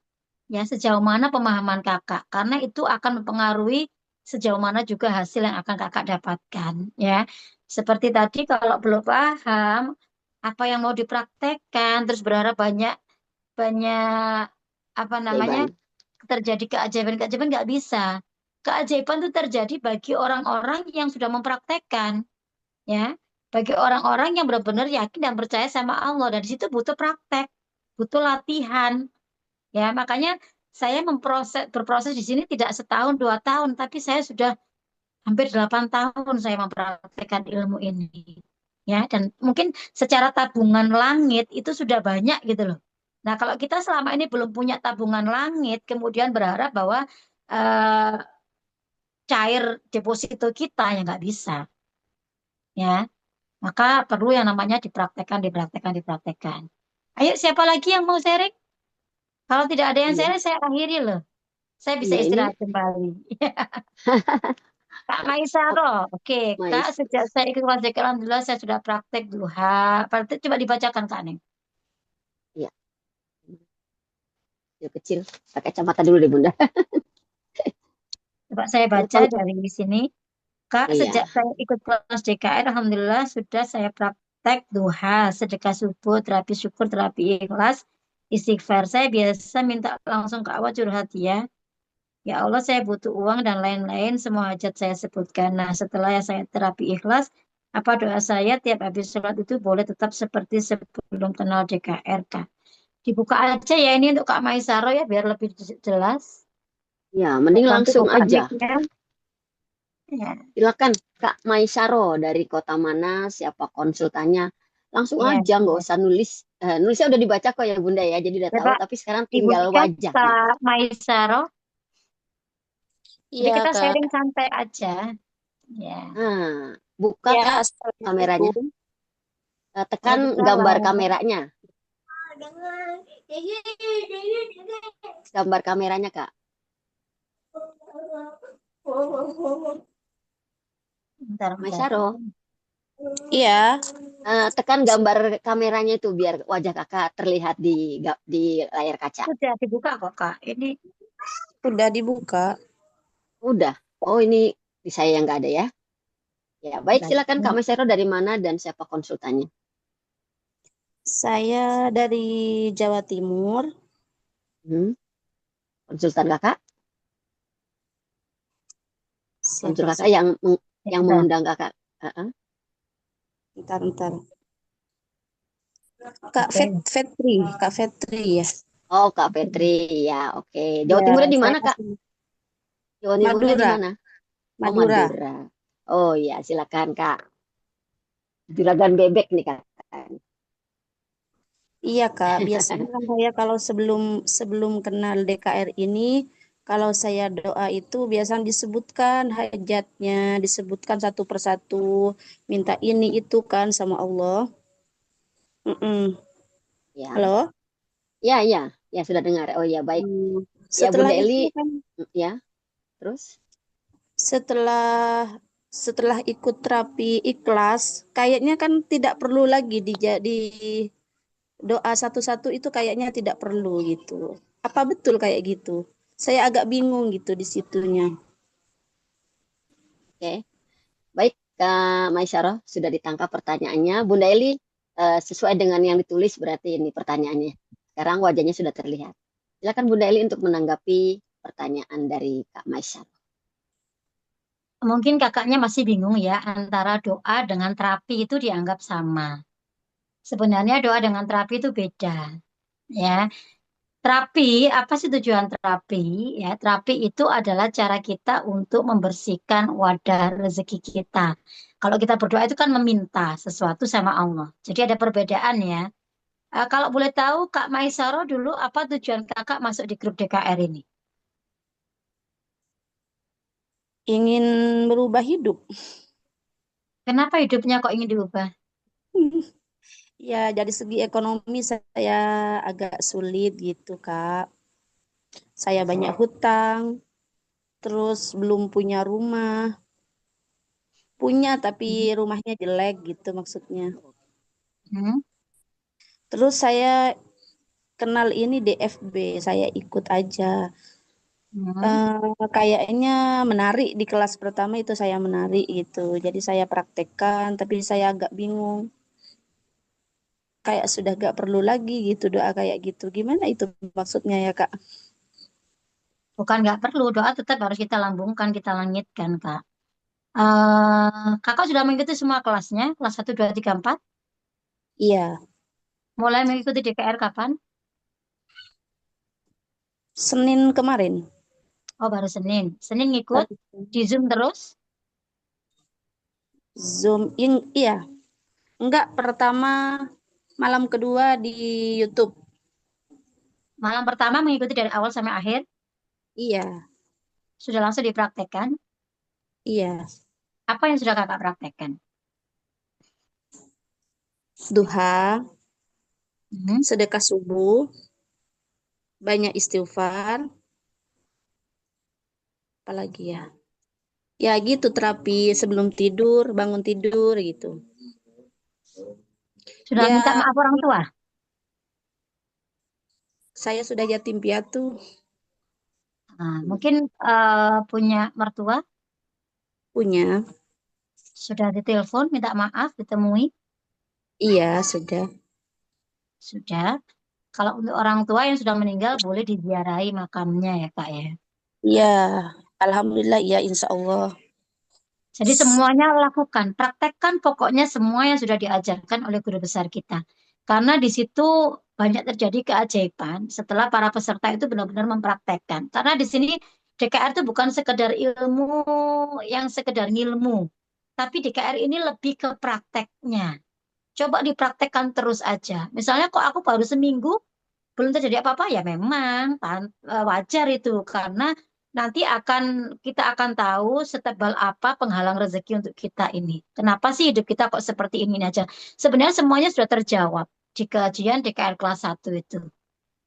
ya sejauh mana pemahaman kakak, karena itu akan mempengaruhi sejauh mana juga hasil yang akan kakak dapatkan, ya. Seperti tadi kalau belum paham apa yang mau dipraktekkan, terus berharap banyak banyak apa namanya Jaiban. terjadi keajaiban-keajaiban, nggak bisa. Keajaiban itu terjadi bagi orang-orang yang sudah mempraktekkan, ya, bagi orang-orang yang benar-benar yakin dan percaya sama Allah, dan di situ butuh praktek, butuh latihan, ya. Makanya saya berproses di sini tidak setahun 2 tahun, tapi saya sudah hampir 8 tahun saya mempraktekkan ilmu ini, ya. Dan mungkin secara tabungan langit itu sudah banyak gitu loh. Nah, kalau kita selama ini belum punya tabungan langit, kemudian berharap bahwa eh, cair deposito kita, ya nggak bisa, ya. Maka perlu yang namanya dipraktekkan, dipraktekkan, dipraktekkan. Ayo, siapa lagi yang mau sharing? Kalau tidak ada yang Iya, sharing, saya akhiri loh. Saya bisa iya ini istirahat kembali. Kak Maisaro, oke. Kak, Mais. sejak saya ikut wajib alhamdulillah saya sudah praktek duha. Berarti coba dibacakan Kak Neng. Iya, yang kecil. Pakai kacamata dulu deh Bunda. Coba saya Ya, baca dari sini. Kak, sejak iya. saya ikut kelas DKR, alhamdulillah sudah saya praktek duha, sedekah subuh, terapi syukur, terapi ikhlas, istighfar. Saya biasa minta langsung ke awal curhat ya. Ya Allah, saya butuh uang dan lain-lain, semua hajat saya sebutkan. Nah, setelah saya terapi ikhlas, apa doa saya tiap habis sholat itu boleh tetap seperti sebelum kenal DKR, Kak? Dibuka aja ya ini untuk Kak Maisaro ya, biar lebih jelas. Ya, Saya mending bantu langsung buka aja. mic-nya. Ya, Silakan Kak Maisaro dari kota mana, siapa konsultannya. Langsung ya, aja, nggak ya. usah nulis. Nulisnya udah dibaca kok ya Bunda ya, jadi udah tahu. Coba Tapi sekarang tinggal dibuka wajahnya. Kak Maisaro. Jadi Iya, kita Kak. sharing santai aja. Ya. Nah, buka Ya, Kak kameranya. Assalamualaikum. Tekan gambar Waalaikumsalam. kameranya. Gambar kameranya Kak. Bentar, bentar. Maisaro. Iya, Tekan gambar kameranya itu biar wajah kakak terlihat di layar kaca. Sudah dibuka kok, Kak. Ini udah dibuka. Udah. Oh ini di saya yang nggak ada ya. Ya baik bentar. silakan Kak Maisaro dari mana dan siapa konsultannya. Saya dari Jawa Timur. Hmm, konsultan kakak, konsul Siapa kakak sih? Ya, yang bentar. mengundang kakak. Heeh. Ntar, ntar. Kak Oke. Fetri, Kak Fetri ya. Oh Kak Petri ya oke. Jawa Ya, Timurnya di saya mana Kak? asli Jawa Timurnya di Madura, mana? Oh Madura. Madura. Oh ya silakan Kak. Juragan bebek nih Kak. Iya Kak, biasanya kan saya kalau sebelum sebelum kenal DKR ini, kalau saya doa itu biasanya disebutkan hajatnya, disebutkan satu persatu, minta ini itu kan sama Allah. Mm-mm. Ya, Halo? ya, ya, ya sudah dengar. Oh ya, baik. Hmm. Ya, Setelah Bunda itu Eli, kan, ya, terus. setelah setelah ikut terapi ikhlas, kayaknya kan tidak perlu lagi di doa satu-satu itu kayaknya tidak perlu gitu. Apa betul kayak gitu? Saya agak bingung gitu di situnya. Oke, baik, Kak Maisaroh, sudah ditangkap pertanyaannya. Bunda Eli, sesuai dengan yang ditulis berarti ini pertanyaannya. Sekarang wajahnya sudah terlihat. Silakan Bunda Eli untuk menanggapi pertanyaan dari Kak Maisaroh. Mungkin kakaknya masih bingung ya antara doa dengan terapi itu dianggap sama. Sebenarnya doa dengan terapi itu beda, ya. Terapi, apa sih tujuan terapi? Ya, terapi itu adalah cara kita untuk membersihkan wadah rezeki kita. Kalau kita berdoa itu kan meminta sesuatu sama Allah. Jadi ada perbedaan ya. Kalau boleh tahu, Kak Maisaro dulu apa tujuan kakak masuk di grup DKR ini? Ingin berubah hidup. Kenapa hidupnya kok ingin diubah? Ya, dari segi ekonomi saya agak sulit gitu, Kak. Saya banyak hutang, terus belum punya rumah. Punya tapi rumahnya jelek gitu maksudnya. Hmm? Terus saya kenal ini DFB, saya ikut aja. Hmm? Kayaknya menarik di kelas pertama itu saya menarik gitu. Jadi saya praktekkan, tapi saya agak bingung. Kayak sudah gak perlu lagi gitu doa kayak gitu. Gimana itu maksudnya ya Kak? Bukan nggak perlu, doa tetap harus kita lambungkan, kita langitkan, Kak. Kakak sudah mengikuti semua kelasnya, kelas 1, 2, 3, 4. Iya, Mulai mengikuti DKR kapan? Senin kemarin. Oh, baru Senin. Senin ngikut Baru di Zoom terus. Zoom iya. Enggak, pertama malam kedua di YouTube. Malam pertama mengikuti dari awal sampai akhir. Iya, Sudah langsung dipraktekkan. iya. Apa yang sudah kakak praktekkan? Duha, Hmm. sedekah subuh, banyak istighfar, apalagi ya. Ya gitu terapi sebelum tidur, bangun tidur gitu. Sudah minta Ya, maaf orang tua. saya sudah yatim piatu, Nah, mungkin punya mertua. punya. Sudah ditelepon, minta maaf, ditemui. Iya, sudah. Sudah. Kalau untuk orang tua yang sudah meninggal, boleh diziarahi makamnya ya, Kak ya. Iya, alhamdulillah ya insya Allah. Jadi semuanya lakukan, praktekkan pokoknya semua yang sudah diajarkan oleh guru besar kita. Karena di situ banyak terjadi keajaiban setelah para peserta itu benar-benar mempraktekkan. Karena di sini DKR itu bukan sekedar ilmu yang sekedar ngilmu, tapi DKR ini lebih ke prakteknya. Coba dipraktekkan terus aja. Misalnya kok aku baru seminggu belum terjadi apa-apa ya memang wajar itu karena nanti kita akan tahu setebal apa penghalang rezeki untuk kita ini. Kenapa sih hidup kita kok seperti ini aja? Sebenarnya semuanya sudah terjawab di kajian DKR kelas 1 itu.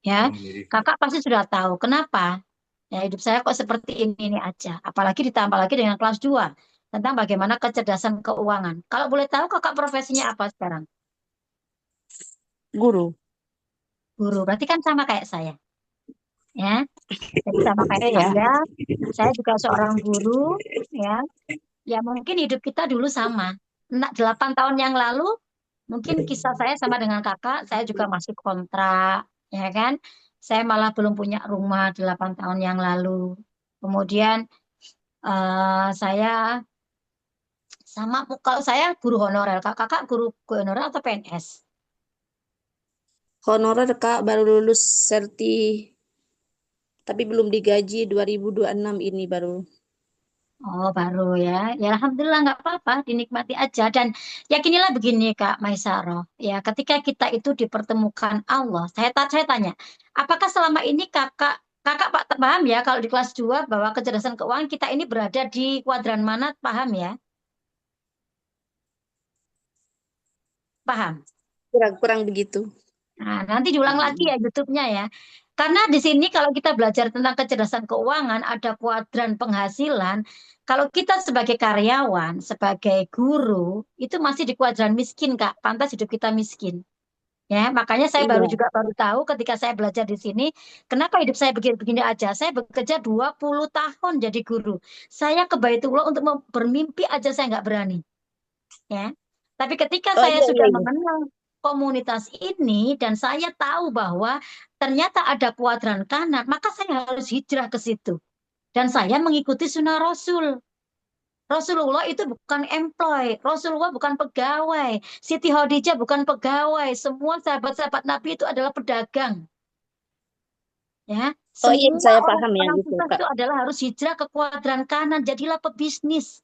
Ya, kakak pasti sudah tahu kenapa ya hidup saya kok seperti ini aja. Apalagi ditambah lagi dengan kelas 2 tentang bagaimana kecerdasan keuangan. Kalau boleh tahu kakak profesinya apa sekarang? Guru. Guru. Berarti kan sama kayak saya. Ya, jadi sama kayak Ya, saya. Saya juga seorang guru, ya. Ya mungkin hidup kita dulu sama. 8 tahun yang lalu, mungkin kisah saya sama dengan kakak. Saya juga masih kontrak, ya kan? Saya malah belum punya rumah 8 tahun yang lalu. Kemudian saya kalau saya guru honorer, kakak guru honorer atau PNS? honorer Kak baru lulus serti, tapi belum digaji 2026 ini baru. Oh, baru ya. Ya, alhamdulillah nggak apa-apa, dinikmati aja. Dan yakinilah begini, Kak Maisaro. Ya, ketika kita itu dipertemukan Allah, saya tanya, apakah selama ini kakak kakak Pak paham ya kalau di kelas 2 bahwa kecerdasan keuangan kita ini berada di kuadran mana, paham ya? Paham? Kurang-kurang begitu. Nah, nanti diulang lagi ya YouTube-nya ya. Karena di sini kalau kita belajar tentang kecerdasan keuangan, ada kuadran penghasilan. Kalau kita sebagai karyawan, sebagai guru, itu masih di kuadran miskin, Kak. Pantas hidup kita miskin. Ya, makanya saya Iya. baru tahu ketika saya belajar di sini, kenapa hidup saya begini-begini aja. Saya bekerja 20 tahun jadi guru. Saya ke Baitullah untuk bermimpi aja saya nggak berani. Ya. Tapi ketika Oh saya iya iya sudah iya. mengenal komunitas ini dan saya tahu bahwa ternyata ada kuadran kanan, maka saya harus hijrah ke situ. Dan saya mengikuti sunnah Rasul. Rasulullah itu bukan employee, Rasulullah bukan pegawai, Siti Khadijah bukan pegawai, semua sahabat-sahabat Nabi itu adalah pedagang. Ya, Oh iya semua saya paham ya orang gitu sukses Kak. itu adalah harus hijrah ke kuadran kanan, jadilah pebisnis.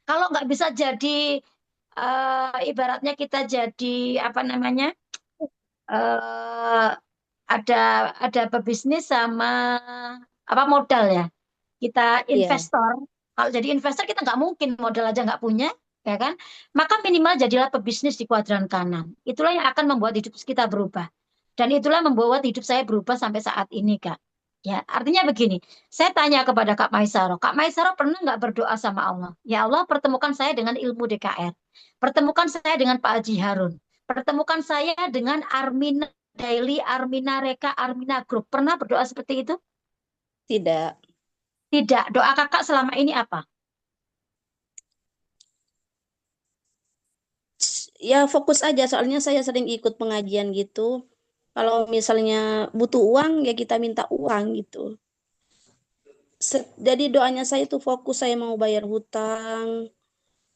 Kalau nggak bisa jadi ibaratnya kita jadi apa namanya eh ada pebisnis sama apa modal ya. Kita Iya. investor. Kalau jadi investor kita nggak mungkin modal aja nggak punya, ya kan? Maka minimal jadilah pebisnis di kuadran kanan. Itulah yang akan membuat hidup kita berubah. Dan itulah membuat hidup saya berubah sampai saat ini, Kak. Ya, artinya begini, saya tanya kepada Kak Maisaro pernah nggak berdoa sama Allah? Ya Allah, pertemukan saya dengan ilmu DKR. Pertemukan saya dengan Pak Haji Harun. Pertemukan saya dengan Armina Daily, Armina Reka, Armina Group. Pernah berdoa seperti itu? Tidak. Tidak. Doa kakak selama ini apa? Ya fokus aja soalnya saya sering ikut pengajian gitu. Kalau misalnya butuh uang ya kita minta uang gitu. Jadi doanya saya tuh fokus saya mau bayar hutang,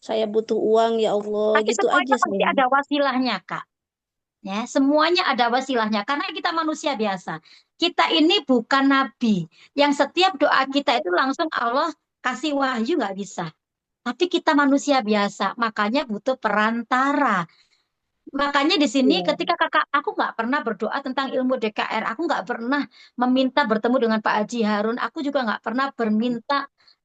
saya butuh uang ya Allah, Tapi gitu aja semuanya saya. pasti ada wasilahnya, Kak. Ya, semuanya ada wasilahnya karena kita manusia biasa. Kita ini bukan nabi yang setiap doa kita itu langsung Allah kasih wahyu nggak bisa. Tapi kita manusia biasa, makanya butuh perantara. Makanya di sini Iya. ketika kakak, aku nggak pernah berdoa tentang ilmu DKR, aku nggak pernah meminta bertemu dengan Pak Haji Harun, aku juga nggak pernah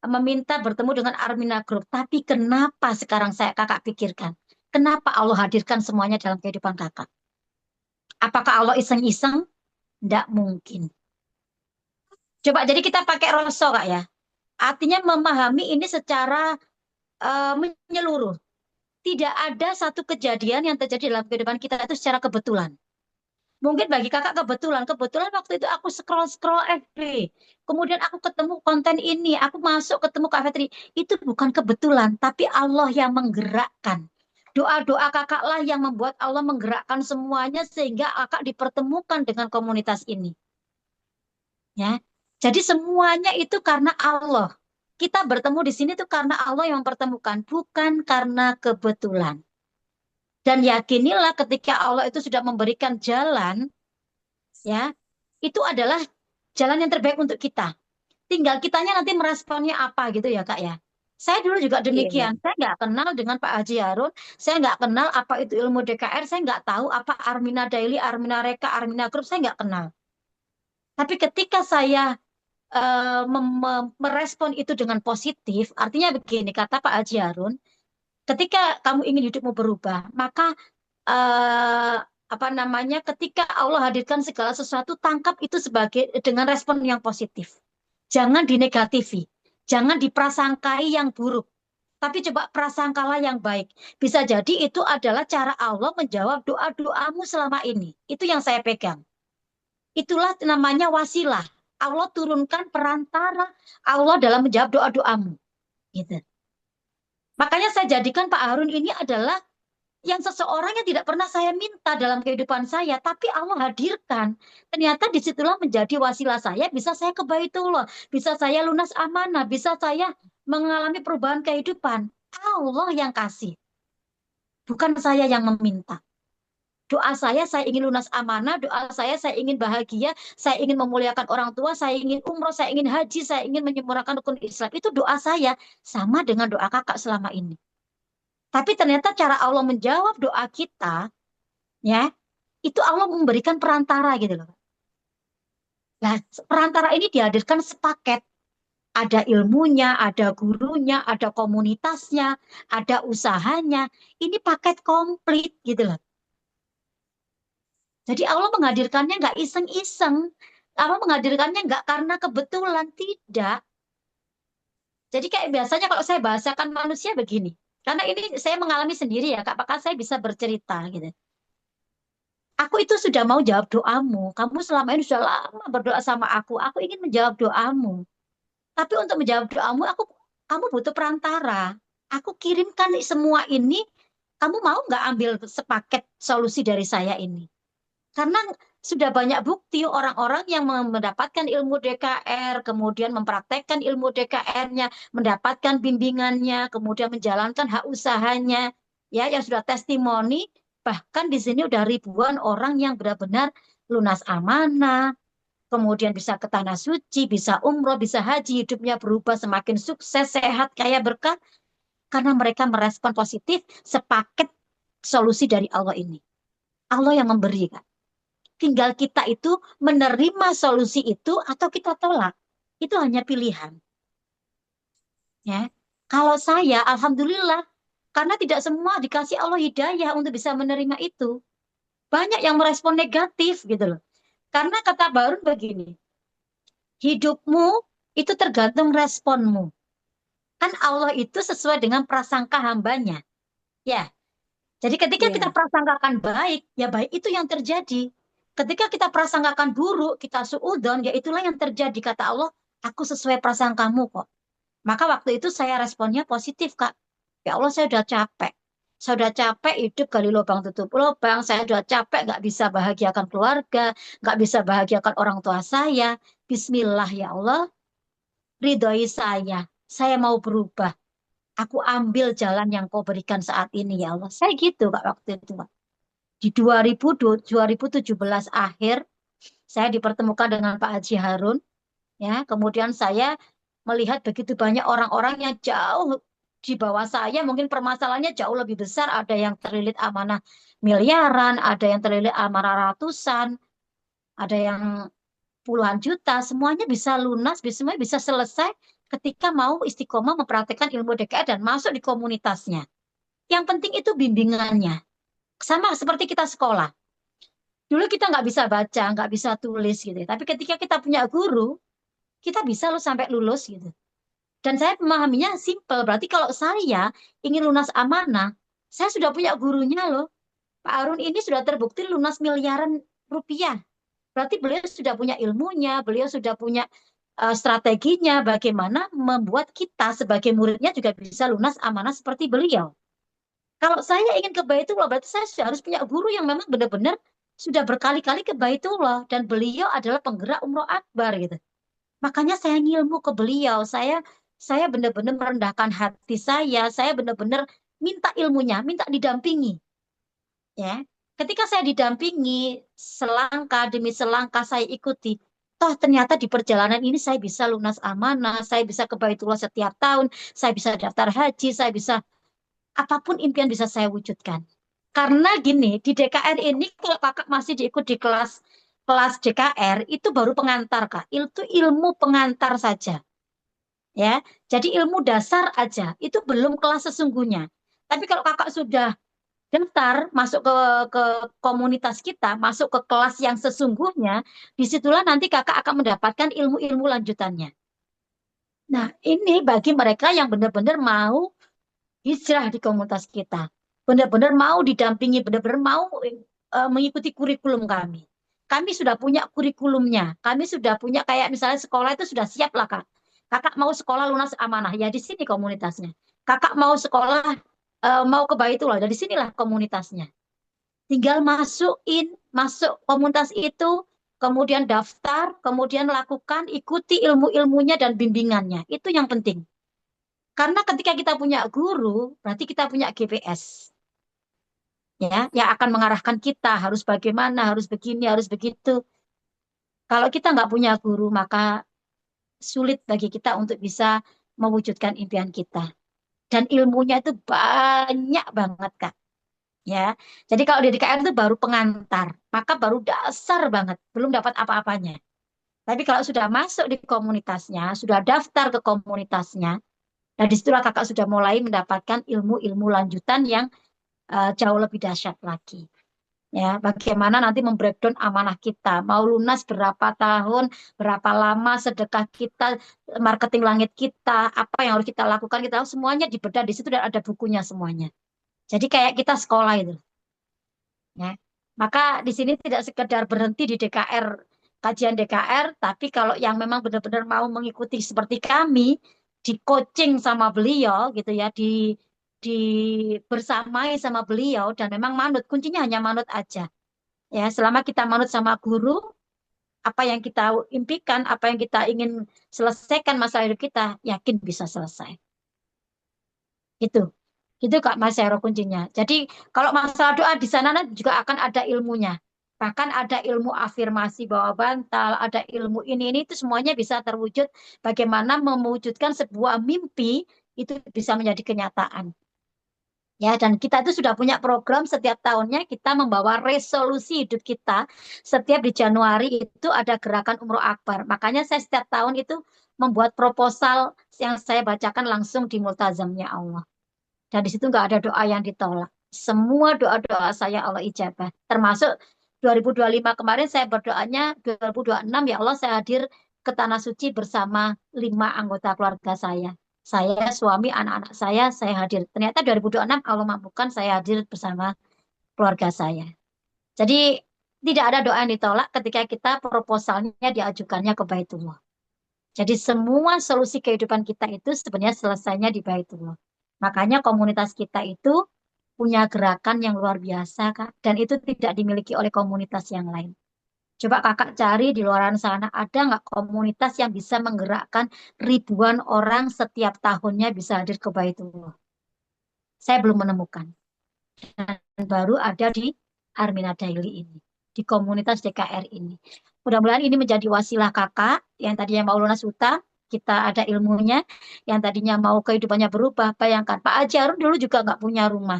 meminta bertemu dengan Armina Group. Tapi kenapa sekarang saya kakak pikirkan, kenapa Allah hadirkan semuanya dalam kehidupan kakak? Apakah Allah iseng-iseng? Tidak mungkin. Coba jadi kita pakai roso kak ya. Artinya memahami ini secara menyeluruh. Tidak ada satu kejadian yang terjadi dalam kehidupan kita itu secara kebetulan. Mungkin bagi kakak kebetulan, kebetulan waktu itu aku scroll-scroll FB. Kemudian aku ketemu konten ini, aku masuk ketemu Kak Fetri. Itu bukan kebetulan, tapi Allah yang menggerakkan. Doa-doa kakaklah yang membuat Allah menggerakkan semuanya sehingga kakak dipertemukan dengan komunitas ini. Ya, jadi semuanya itu karena Allah. Kita bertemu di sini tuh karena Allah yang mempertemukan, bukan karena kebetulan. Dan yakinilah ketika Allah itu sudah memberikan jalan, ya, itu adalah jalan yang terbaik untuk kita. Tinggal kitanya nanti meresponnya apa gitu ya Kak ya. Saya dulu juga Iya. demikian. Saya nggak kenal dengan Pak Haji Harun. Saya nggak kenal apa itu ilmu DKR. Saya nggak tahu apa Armina Daily, Armina Reka, Armina Group. Saya nggak kenal. Tapi ketika saya merespon itu dengan positif, artinya begini, kata Pak Haji Harun, ketika kamu ingin hidupmu berubah, maka eh, apa namanya, ketika Allah hadirkan segala sesuatu, tangkap itu sebagai dengan respon yang positif. Jangan dinegatifi, jangan diprasangkai yang buruk. Tapi coba prasangkalah yang baik. Bisa jadi itu adalah cara Allah menjawab doa-doamu selama ini. Itu yang saya pegang. Itulah namanya wasilah. Allah turunkan perantara Allah dalam menjawab doa-doamu. Gitu. Makanya saya jadikan Pak Harun ini adalah yang seseorang yang tidak pernah saya minta dalam kehidupan saya, tapi Allah hadirkan. Ternyata disitulah menjadi wasilah saya, bisa saya ke Baitullah, bisa saya lunas amanah, bisa saya mengalami perubahan kehidupan. Allah yang kasih, bukan saya yang meminta. Doa saya ingin lunas amanah, doa saya ingin bahagia, saya ingin memuliakan orang tua, saya ingin umroh, saya ingin haji, saya ingin menyempurnakan rukun Islam. Itu doa saya sama dengan doa kakak selama ini. Tapi ternyata cara Allah menjawab doa kita, ya, itu Allah memberikan perantara gitu loh. Nah, perantara ini dihadirkan sepaket. Ada ilmunya, ada gurunya, ada komunitasnya, ada usahanya. Ini paket komplit gitu loh. Jadi Allah menghadirkannya nggak iseng-iseng. Allah menghadirkannya nggak karena kebetulan, tidak. Jadi kayak biasanya kalau saya bahasakan manusia begini. Karena ini saya mengalami sendiri ya, Kak, apakah saya bisa bercerita gitu. Aku itu sudah mau jawab doamu. Kamu selama ini sudah lama berdoa sama aku. Aku ingin menjawab doamu. Tapi untuk menjawab doamu, kamu butuh perantara. Aku kirimkan semua ini. Kamu mau nggak ambil sepaket solusi dari saya ini? Karena sudah banyak bukti orang-orang yang mendapatkan ilmu DKR, kemudian mempraktekkan ilmu DKR-nya, mendapatkan bimbingannya, kemudian menjalankan hak usahanya, ya yang sudah testimoni. Bahkan di sini udah ribuan orang yang benar-benar lunas amanah, kemudian bisa ke tanah suci, bisa umroh, bisa haji, hidupnya berubah semakin sukses, sehat, kaya berkah, karena mereka merespon positif sepaket solusi dari Allah ini. Allah yang memberi, Kak. Tinggal kita itu menerima solusi itu atau kita tolak. Itu hanya pilihan. Ya. Kalau saya, alhamdulillah, karena tidak semua dikasih Allah hidayah untuk bisa menerima itu. Banyak yang merespon negatif gitu loh. Karena kata Barun begini, hidupmu itu tergantung responmu. Kan Allah itu sesuai dengan prasangka hambanya. Ya, jadi ketika kita Iya. prasangkakan baik, ya baik itu yang terjadi. Ketika kita prasangkakan buruk, kita suudzon, ya itulah yang terjadi. Kata Allah, aku sesuai prasangkamu kok. Maka waktu itu saya responnya positif, Kak. Ya Allah, saya udah capek. Saya udah capek hidup gali lubang tutup lubang. Saya udah capek nggak bisa bahagiakan keluarga, nggak bisa bahagiakan orang tua saya. Bismillah ya Allah, ridhoi saya. Saya mau berubah. Aku ambil jalan yang kau berikan saat ini ya Allah. Saya gitu Kak waktu itu, Kak. Di 2017 akhir, saya dipertemukan dengan Pak Haji Harun. Ya, kemudian saya melihat begitu banyak orang-orang yang jauh di bawah saya, mungkin permasalahannya jauh lebih besar. Ada yang terlilit amanah miliaran, ada yang terlilit amanah ratusan, ada yang puluhan juta. Semuanya bisa lunas, semuanya bisa selesai ketika mau istiqomah mempraktekkan ilmu DKR dan masuk di komunitasnya. Yang penting itu bimbingannya. Sama seperti kita sekolah. Dulu kita nggak bisa baca, nggak bisa tulis gitu. Tapi ketika kita punya guru, kita bisa loh sampai lulus gitu. Dan saya memahaminya simple. Berarti kalau saya ingin lunas amanah, saya sudah punya gurunya loh. Pak Arun ini sudah terbukti lunas miliaran rupiah. Berarti beliau sudah punya ilmunya, beliau sudah punya strateginya, bagaimana membuat kita sebagai muridnya juga bisa lunas amanah seperti beliau. Kalau saya ingin ke Baitullah, berarti saya harus punya guru yang memang benar-benar sudah berkali-kali ke Baitullah. Dan beliau adalah penggerak umroh akbar gitu. Makanya saya ngilmu ke beliau. Saya benar-benar merendahkan hati saya benar-benar minta ilmunya, minta didampingi. Ya, ketika saya didampingi selangkah demi selangkah saya ikuti. Toh ternyata di perjalanan ini saya bisa lunas amanah, saya bisa ke Baitullah setiap tahun, saya bisa daftar haji, saya bisa apapun impian bisa saya wujudkan. Karena gini, di DKR ini kalau kakak masih diikut di kelas kelas DKR itu baru pengantar Kak. Itu ilmu pengantar saja. Ya. Jadi ilmu dasar aja. Itu belum kelas sesungguhnya. Tapi kalau kakak sudah daftar masuk ke komunitas kita, masuk ke kelas yang sesungguhnya, disitulah nanti kakak akan mendapatkan ilmu-ilmu lanjutannya. Nah, ini bagi mereka yang benar-benar mau hijrah di komunitas kita. Benar-benar mau didampingi, benar-benar mau mengikuti kurikulum kami. Kami sudah punya kurikulumnya. Kami sudah punya kayak misalnya sekolah itu sudah siap lah Kak. Kakak mau sekolah lunas amanah, ya di sini komunitasnya. Kakak mau sekolah, mau ke Baitullah, dari sinilah komunitasnya. Tinggal masuk komunitas itu, kemudian daftar, kemudian lakukan, ikuti ilmu-ilmunya dan bimbingannya. Itu yang penting. Karena ketika kita punya guru, berarti kita punya GPS. ya, yang akan mengarahkan kita harus bagaimana, harus begini, harus begitu. Kalau kita nggak punya guru, maka sulit bagi kita untuk bisa mewujudkan impian kita. Dan ilmunya itu banyak banget, Kak. Ya, jadi kalau di DKR itu baru pengantar, maka baru dasar banget, belum dapat apa-apanya. Tapi kalau sudah masuk di komunitasnya, sudah daftar ke komunitasnya, nah disitulah kakak sudah mulai mendapatkan ilmu-ilmu lanjutan yang jauh lebih dahsyat lagi. Ya, bagaimana nanti membreakdown amanah kita, mau lunas berapa tahun, berapa lama sedekah kita, marketing langit kita, apa yang harus kita lakukan, kita semuanya dibedah di situ dan ada bukunya semuanya. Jadi kayak kita sekolah itu. Ya. Maka di sini tidak sekedar berhenti di DKR, kajian DKR, tapi kalau yang memang benar-benar mau mengikuti seperti kami, di coaching sama beliau gitu ya, di bersamai sama beliau dan memang manut, kuncinya hanya manut aja. Ya, selama kita manut sama guru, apa yang kita impikan, apa yang kita ingin selesaikan masalah hidup kita, yakin bisa selesai. Gitu. Gitu Kak Mas Hero kuncinya. Jadi kalau masalah doa di sana nanti juga akan ada ilmunya. Bahkan ada ilmu afirmasi bawah bantal, ada ilmu ini itu semuanya bisa terwujud bagaimana mewujudkan sebuah mimpi itu bisa menjadi kenyataan. Ya, dan kita itu sudah punya program setiap tahunnya kita membawa resolusi hidup kita. Setiap di Januari itu ada gerakan Umroh Akbar. Makanya saya setiap tahun itu membuat proposal yang saya bacakan langsung di multazamnya Allah. Dan di situ nggak ada doa yang ditolak. Semua doa-doa saya Allah ijabah. Termasuk 2025 kemarin saya berdoanya 2026 ya Allah saya hadir ke Tanah Suci bersama 5 anggota keluarga saya. Saya, suami, anak-anak saya hadir. Ternyata 2026 Allah mampukan saya hadir bersama keluarga saya. Jadi tidak ada doa yang ditolak ketika kita proposalnya diajukannya ke Baitullah. Jadi semua solusi kehidupan kita itu sebenarnya selesainya di Baitullah. Makanya komunitas kita itu punya gerakan yang luar biasa, Kak. Dan itu tidak dimiliki oleh komunitas yang lain. Coba kakak cari di luar sana, ada nggak komunitas yang bisa menggerakkan ribuan orang setiap tahunnya bisa hadir ke Baitullah? Saya belum menemukan. Dan baru ada di Armina Daily ini, di komunitas DKR ini. Mudah-mudahan ini menjadi wasilah kakak yang tadinya mau lunas utang, kita ada ilmunya, yang tadinya mau kehidupannya berubah. Bayangkan, Pak Haji Harun dulu juga nggak punya rumah,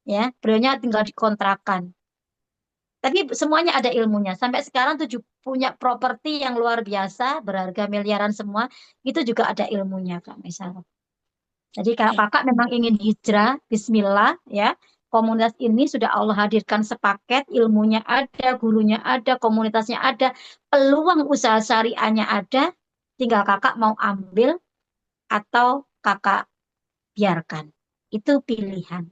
ya, beliaunya tinggal di kontrakan. Tapi semuanya ada ilmunya. Sampai sekarang punya properti yang luar biasa, berharga miliaran semua, itu juga ada ilmunya, Kak Maisaro. Jadi kalau kakak memang ingin hijrah, Bismillah ya. Komunitas ini sudah Allah hadirkan sepaket, ilmunya ada, gurunya ada, komunitasnya ada, peluang usaha syariahnya ada, tinggal kakak mau ambil atau kakak biarkan. Itu pilihan.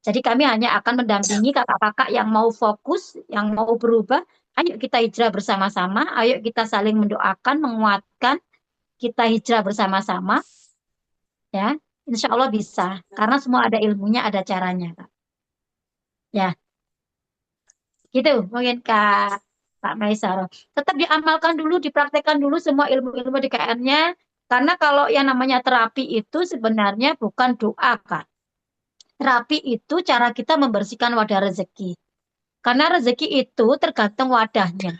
Jadi kami hanya akan mendampingi kakak-kakak yang mau fokus, yang mau berubah. Ayo kita hijrah bersama-sama, ayo kita saling mendoakan, menguatkan, kita hijrah bersama-sama, ya. Insya Allah bisa, karena semua ada ilmunya, ada caranya, Kak. Ya, gitu mungkin Kak Maisaro. Tetap diamalkan dulu, dipraktekkan dulu semua ilmu-ilmu di KN-nya, karena kalau yang namanya terapi itu sebenarnya bukan doa, Kak. Terapi itu cara kita membersihkan wadah rezeki. Karena rezeki itu tergantung wadahnya.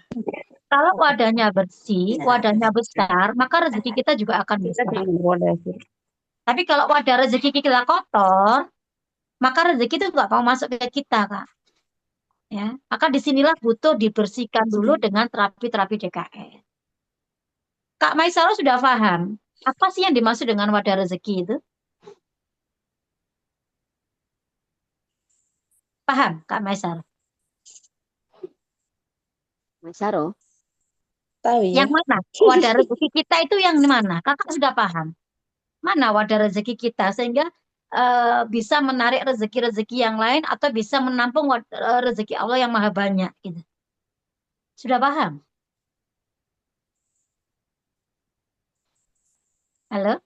Kalau wadahnya bersih, wadahnya besar, maka rezeki kita juga akan besar. Tapi kalau wadah rezeki kita kotor, maka rezeki itu nggak mau masuk ke kita, Kak. Ya, maka disinilah butuh dibersihkan dulu dengan terapi-terapi DKR. Kak Maisaro sudah paham apa sih yang dimaksud dengan wadah rezeki itu? Paham, Kak Maisaro? Maisaro, Tahu ya. Yang mana? Wadah rezeki kita itu yang mana? Kakak sudah paham. Mana wadah rezeki kita sehingga bisa menarik rezeki-rezeki yang lain atau bisa menampung rezeki Allah yang maha banyak gitu. Sudah paham? Halo,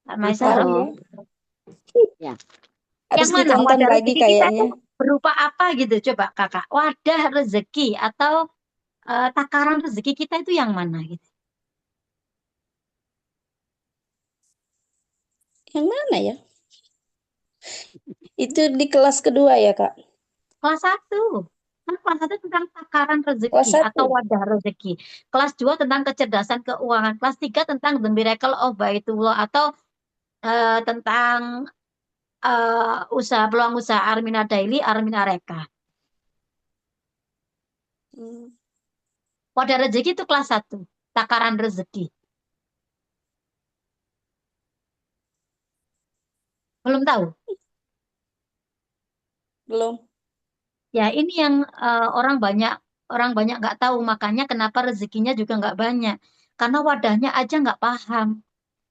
Kak Maisaro? Maisaro, Paham ya. ya. Harus Yang mana ditonton wadah lagi rezeki kita itu kayaknya. berupa apa gitu? Coba kakak, wadah rezeki atau takaran rezeki kita itu yang mana gitu? Yang mana ya? Itu di kelas kedua ya, Kak? Kelas 1. Kan kelas 1 tentang takaran Kelas rezeki atau 1. wadah rezeki. Kelas 2 tentang kecerdasan keuangan. Kelas 3 tentang The Miracle of Baitullah atau tentang usaha peluang usaha Armina Daily, Armina Reka. Hmm. Wadah rezeki itu kelas 1. Takaran rezeki. Belum tahu? Belum. Ya, ini yang orang banyak nggak tahu. Makanya kenapa rezekinya juga nggak banyak. Karena wadahnya aja nggak paham.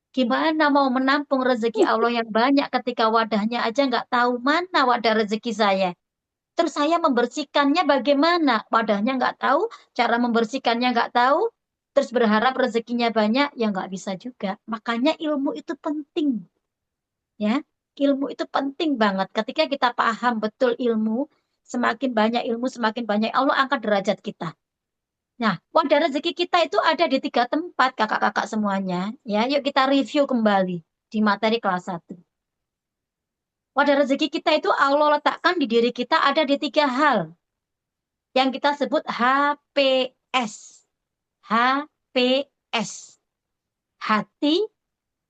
Gimana mau menampung rezeki Allah yang banyak ketika wadahnya aja nggak tahu mana wadah rezeki saya. Terus saya membersihkannya bagaimana? Wadahnya nggak tahu, cara membersihkannya nggak tahu, terus berharap rezekinya banyak, ya nggak bisa juga. Makanya ilmu itu penting, ya. Ilmu itu penting banget. Ketika kita paham betul ilmu, semakin banyak Allah angkat derajat kita. Nah, wadah rezeki kita itu ada di 3 tempat, kakak-kakak semuanya. Ya, yuk kita review kembali di materi kelas 1. Wadah rezeki kita itu Allah letakkan di diri kita ada di 3 hal yang kita sebut HPS. HPS. Hati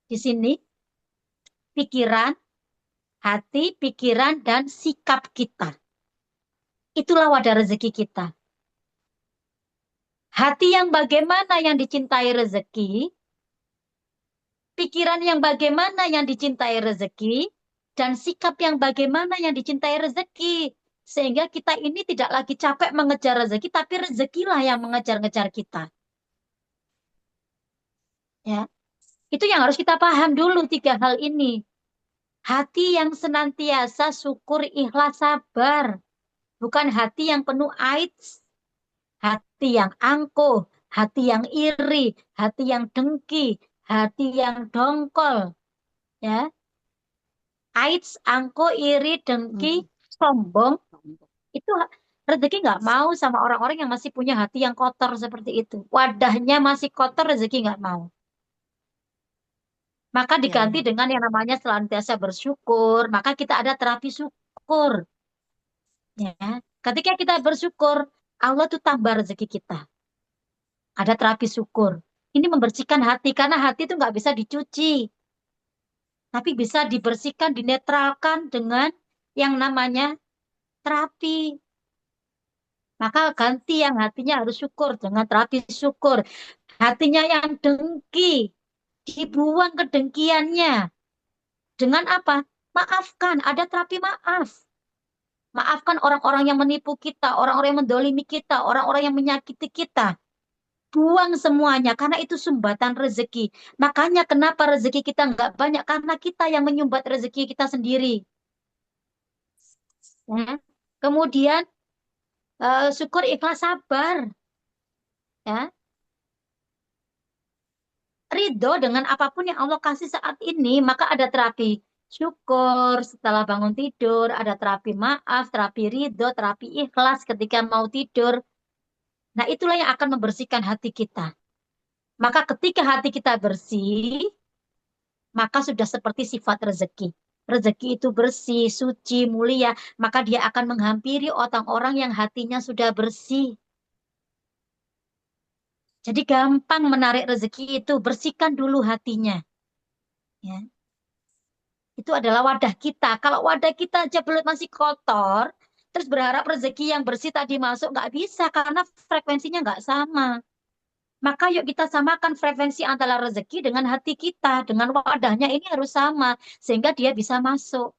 di sini, pikiran, dan sikap kita. Itulah wadah rezeki kita. Hati yang bagaimana yang dicintai rezeki, pikiran yang bagaimana yang dicintai rezeki, dan sikap yang bagaimana yang dicintai rezeki. Sehingga kita ini tidak lagi capek mengejar rezeki, tapi rezekilah yang mengejar-ngejar kita. Ya, itu yang harus kita paham dulu 3 hal ini. Hati yang senantiasa syukur, ikhlas, sabar. Bukan hati yang penuh AIDS. Hati yang angkuh, hati yang iri, hati yang dengki, hati yang dongkol. Ya, AIDS, angkuh, iri, dengki, sombong, itu rezeki nggak mau sama orang-orang yang masih punya hati yang kotor seperti itu. Wadahnya masih kotor, rezeki nggak mau. Maka Ya, diganti ya. dengan yang namanya senantiasa bersyukur. Maka kita ada terapi syukur. Ya, ketika kita bersyukur, Allah tuh tambah rezeki kita. Ada terapi syukur. Ini membersihkan hati karena hati itu nggak bisa dicuci, tapi bisa dibersihkan, dinetralkan dengan yang namanya terapi. Maka ganti yang hatinya harus syukur dengan terapi syukur. Hatinya yang dengki, dibuang kedengkiannya. Dengan apa? Maafkan, ada terapi maaf. Maafkan orang-orang yang menipu kita, orang-orang yang mendolimi kita, orang-orang yang menyakiti kita. Buang semuanya, karena itu sumbatan rezeki. Makanya kenapa rezeki kita nggak banyak? Karena kita yang menyumbat rezeki kita sendiri. Ya. Kemudian syukur, ikhlas, sabar. Ya. Ridho dengan apapun yang Allah kasih saat ini, maka ada terapi syukur setelah bangun tidur, ada terapi maaf, terapi ridho, terapi ikhlas ketika mau tidur. Nah, itulah yang akan membersihkan hati kita. Maka ketika hati kita bersih, maka sudah seperti sifat rezeki. Rezeki itu bersih, suci, mulia, maka dia akan menghampiri orang-orang yang hatinya sudah bersih. Jadi gampang menarik rezeki itu, bersihkan dulu hatinya. Ya. Itu adalah wadah kita. Kalau wadah kita aja belum masih kotor, terus berharap rezeki yang bersih tadi masuk, nggak bisa karena frekuensinya nggak sama. Maka yuk kita samakan frekuensi antara rezeki dengan hati kita, dengan wadahnya ini harus sama, sehingga dia bisa masuk.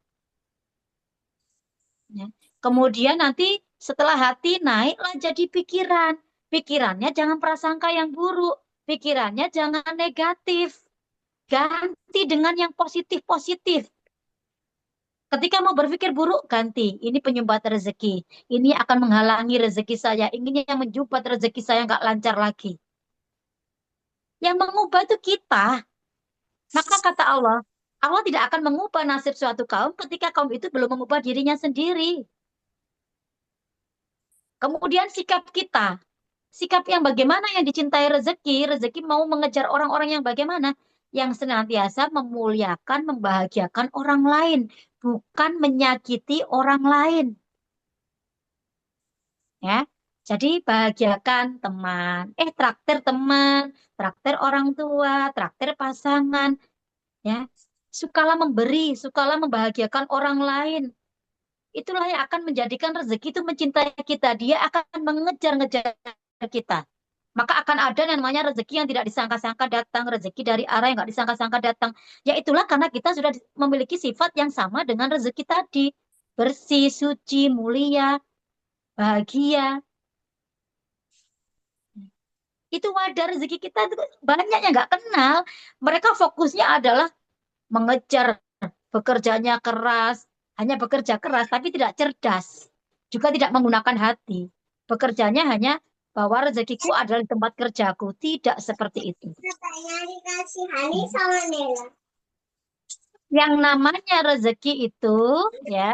Ya. Kemudian nanti setelah hati naiklah jadi pikiran. Pikirannya jangan prasangka yang buruk, pikirannya jangan negatif. Ganti dengan yang positif-positif. Ketika mau berpikir buruk, ganti. Ini penyumbat rezeki. Ini akan menghalangi rezeki saya. Ini yang menjumpat rezeki saya nggak lancar lagi. Yang mengubah itu kita. Maka kata Allah, Allah tidak akan mengubah nasib suatu kaum ketika kaum itu belum mengubah dirinya sendiri. Kemudian sikap kita. Sikap yang bagaimana yang dicintai rezeki. Rezeki mau mengejar orang-orang yang bagaimana? Yang senantiasa memuliakan, membahagiakan orang lain. Bukan menyakiti orang lain. Ya. Jadi bahagiakan teman, traktir teman, traktir orang tua, traktir pasangan, ya. Sukalah memberi, sukalah membahagiakan orang lain. Itulah yang akan menjadikan rezeki itu mencintai kita. Dia akan mengejar-ngejar kita. Maka akan ada yang namanya rezeki yang tidak disangka-sangka datang, rezeki dari arah yang nggak disangka-sangka datang. Ya itulah karena kita sudah memiliki sifat yang sama dengan rezeki tadi. Bersih, suci, mulia, bahagia. Itu wadah rezeki kita itu banyak yang nggak kenal. Mereka fokusnya adalah mengejar, bekerjanya keras, hanya bekerja keras tapi tidak cerdas, juga tidak menggunakan hati. Bekerjanya hanya bahwa rezekiku adalah di tempat kerjaku, tidak seperti itu. Yang namanya rezeki itu ya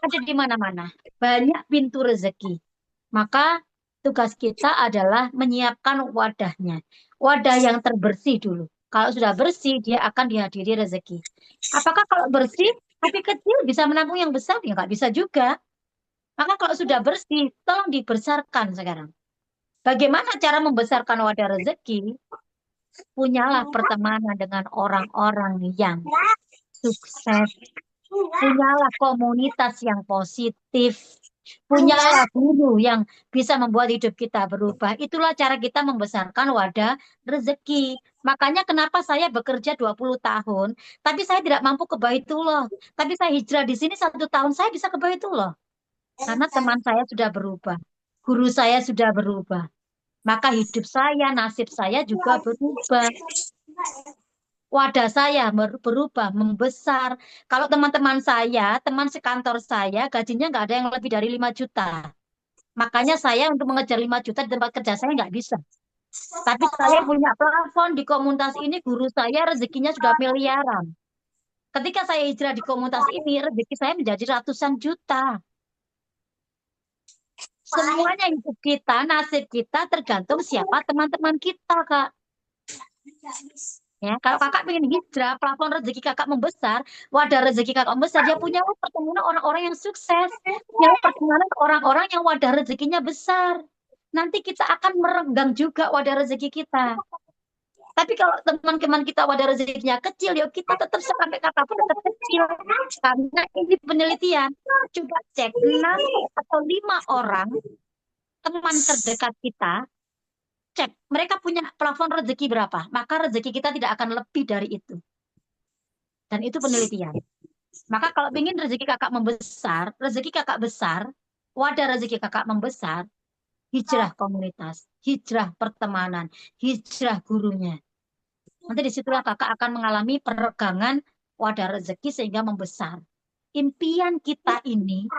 ada di mana-mana. Banyak pintu rezeki. Maka tugas kita adalah menyiapkan wadahnya. Wadah yang terbersih dulu. Kalau sudah bersih, dia akan dihadiri rezeki. Apakah kalau bersih, tapi kecil bisa menampung yang besar? Ya nggak bisa juga. Maka kalau sudah bersih, tolong dibesarkan sekarang. Bagaimana cara membesarkan wadah rezeki? Punyalah pertemanan dengan orang-orang yang sukses. Punyalah komunitas yang positif. Punyalah guru yang bisa membuat hidup kita berubah. Itulah cara kita membesarkan wadah rezeki. Makanya kenapa saya bekerja 20 tahun, tapi saya tidak mampu ke Baitullah. Tapi saya hijrah di sini 1 tahun, saya bisa ke Baitullah. Karena teman saya sudah berubah. Guru saya sudah berubah. Maka hidup saya, nasib saya juga berubah. Wadah saya berubah, membesar. Kalau teman-teman saya, teman sekantor saya, gajinya nggak ada yang lebih dari 5 juta. Makanya saya untuk mengejar 5 juta di tempat kerja saya nggak bisa. Tapi saya punya plafon di komunitas ini, guru saya rezekinya sudah miliaran. Ketika saya hijrah di komunitas ini, rezeki saya menjadi ratusan juta. Semuanya hidup kita, nasib kita tergantung siapa teman-teman kita, Kak. Ya, kalau kakak pengen hijrah, plafon rezeki kakak membesar, wadah rezeki kakak membesar, dia punya pertemanan orang-orang yang sukses, punya pertemanan orang-orang yang wadah rezekinya besar. Nanti kita akan merenggang juga wadah rezeki kita. Tapi kalau teman-teman kita wadah rezekinya kecil, ya kita tetap sampai kapanpun tetap kecil. Karena ini penelitian. Coba cek 6 atau 5 orang teman terdekat kita, cek mereka punya plafon rezeki berapa, maka rezeki kita tidak akan lebih dari itu. Dan itu penelitian. Maka kalau ingin rezeki kakak membesar, rezeki kakak besar, wadah rezeki kakak membesar, hijrah komunitas, hijrah pertemanan, hijrah gurunya. Nanti disitulah kakak akan mengalami peregangan wadah rezeki sehingga membesar. Impian kita ini,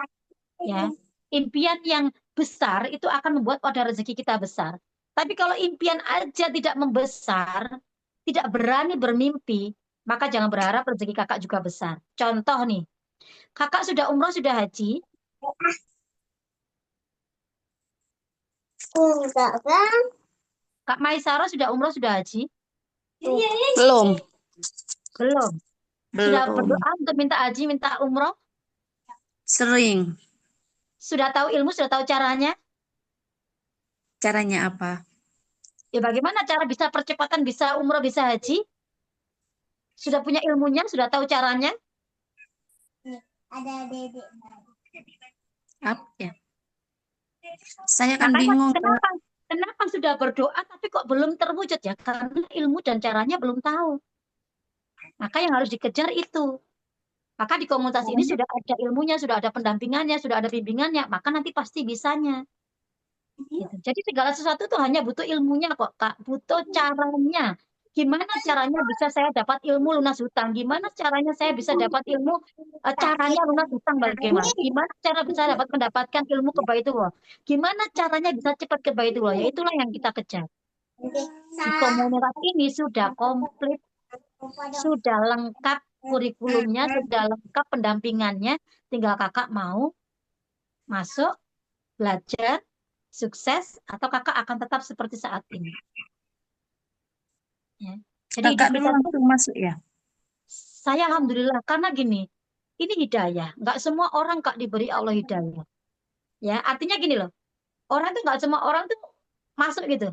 ya, impian yang besar itu akan membuat wadah rezeki kita besar. Tapi kalau impian aja tidak membesar, tidak berani bermimpi, maka jangan berharap rezeki kakak juga besar. Contoh nih, kakak sudah umroh, sudah haji, Kak Maisaro sudah umroh, sudah haji? Belum. Belum. Sudah Belum. berdoa untuk minta haji, minta umroh? Sering. Sudah tahu ilmu, sudah tahu caranya? Caranya apa? Ya bagaimana cara bisa percepatan, bisa umroh, bisa haji? Sudah punya ilmunya, sudah tahu caranya? Apa ya? Saya kan Makanya bingung, Kak. kenapa sudah berdoa tapi kok belum terwujud ya? Karena ilmu dan caranya belum tahu. Maka yang harus dikejar itu. Maka di komunitas ini sudah ada ilmunya, sudah ada pendampingannya, sudah ada bimbingannya, maka nanti pasti bisanya. Gitu. Jadi segala sesuatu tuh hanya butuh ilmunya kok, Kak. Butuh caranya. Gimana caranya bisa saya dapat ilmu lunas hutang? Gimana caranya saya bisa dapat ilmu caranya lunas hutang bagaimana? Gimana cara bisa dapat mendapatkan ilmu ke Baitullah? Gimana caranya bisa cepat ke Baitullah? Ya itulah yang kita kejar. Di komunitas ini sudah komplit, sudah lengkap kurikulumnya, sudah lengkap pendampingannya. Tinggal kakak mau masuk, belajar, sukses, atau kakak akan tetap seperti saat ini. Ya. Jadi Kakak hidup dulu kita langsung masuk ya? saya alhamdulillah karena gini, ini hidayah. Nggak semua orang Kak diberi Allah hidayah. Ya, artinya gini loh. Orang tuh nggak semua orang tuh masuk gitu.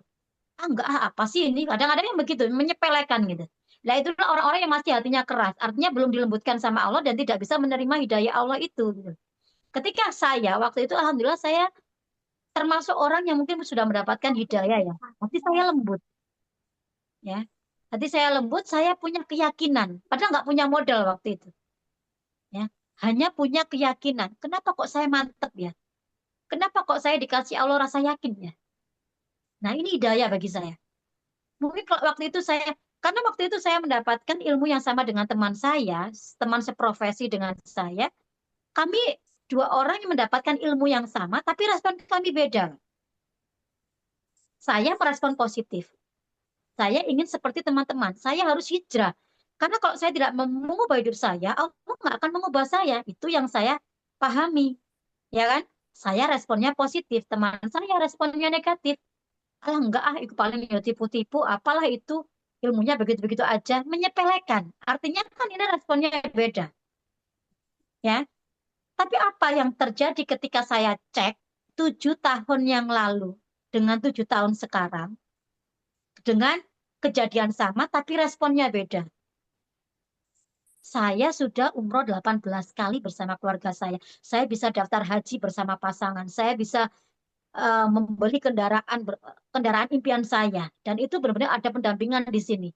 Ah enggak, apa sih ini? Kadang-kadang yang begitu, menyepelekan gitu. Nah itulah orang-orang yang masih hatinya keras, artinya belum dilembutkan sama Allah dan tidak bisa menerima hidayah Allah itu gitu. Ketika saya waktu itu alhamdulillah saya termasuk orang yang mungkin sudah mendapatkan hidayah ya. Hati saya lembut ya. Hati saya lembut, saya punya keyakinan. Padahal nggak punya modal waktu itu ya. Hanya punya keyakinan. Kenapa kok saya mantep ya? Kenapa kok saya dikasih Allah rasa yakin ya? Nah, ini hidayah bagi saya. Mungkin kalau waktu itu saya, karena waktu itu saya mendapatkan ilmu yang sama dengan teman saya, teman seprofesi dengan saya. Kami dua orang yang mendapatkan ilmu yang sama, tapi respon kami beda. Saya merespon positif. Saya ingin seperti teman-teman. Saya harus hijrah. Karena kalau saya tidak mengubah hidup saya, Allah nggak akan mengubah saya. Itu yang saya pahami. Ya kan? Saya responnya positif. Teman saya responnya negatif. Alah enggak ah, itu paling ya tipu-tipu. Apalah itu ilmunya begitu-begitu aja. Menyepelekan. Artinya kan ini responnya beda. Ya. Tapi apa yang terjadi ketika saya cek 7 tahun yang lalu dengan 7 tahun sekarang dengan kejadian sama tapi responnya beda. Saya sudah umroh 18 kali bersama keluarga saya. Saya bisa daftar haji bersama pasangan. Saya bisa membeli kendaraan impian saya. Dan itu benar-benar ada pendampingan di sini.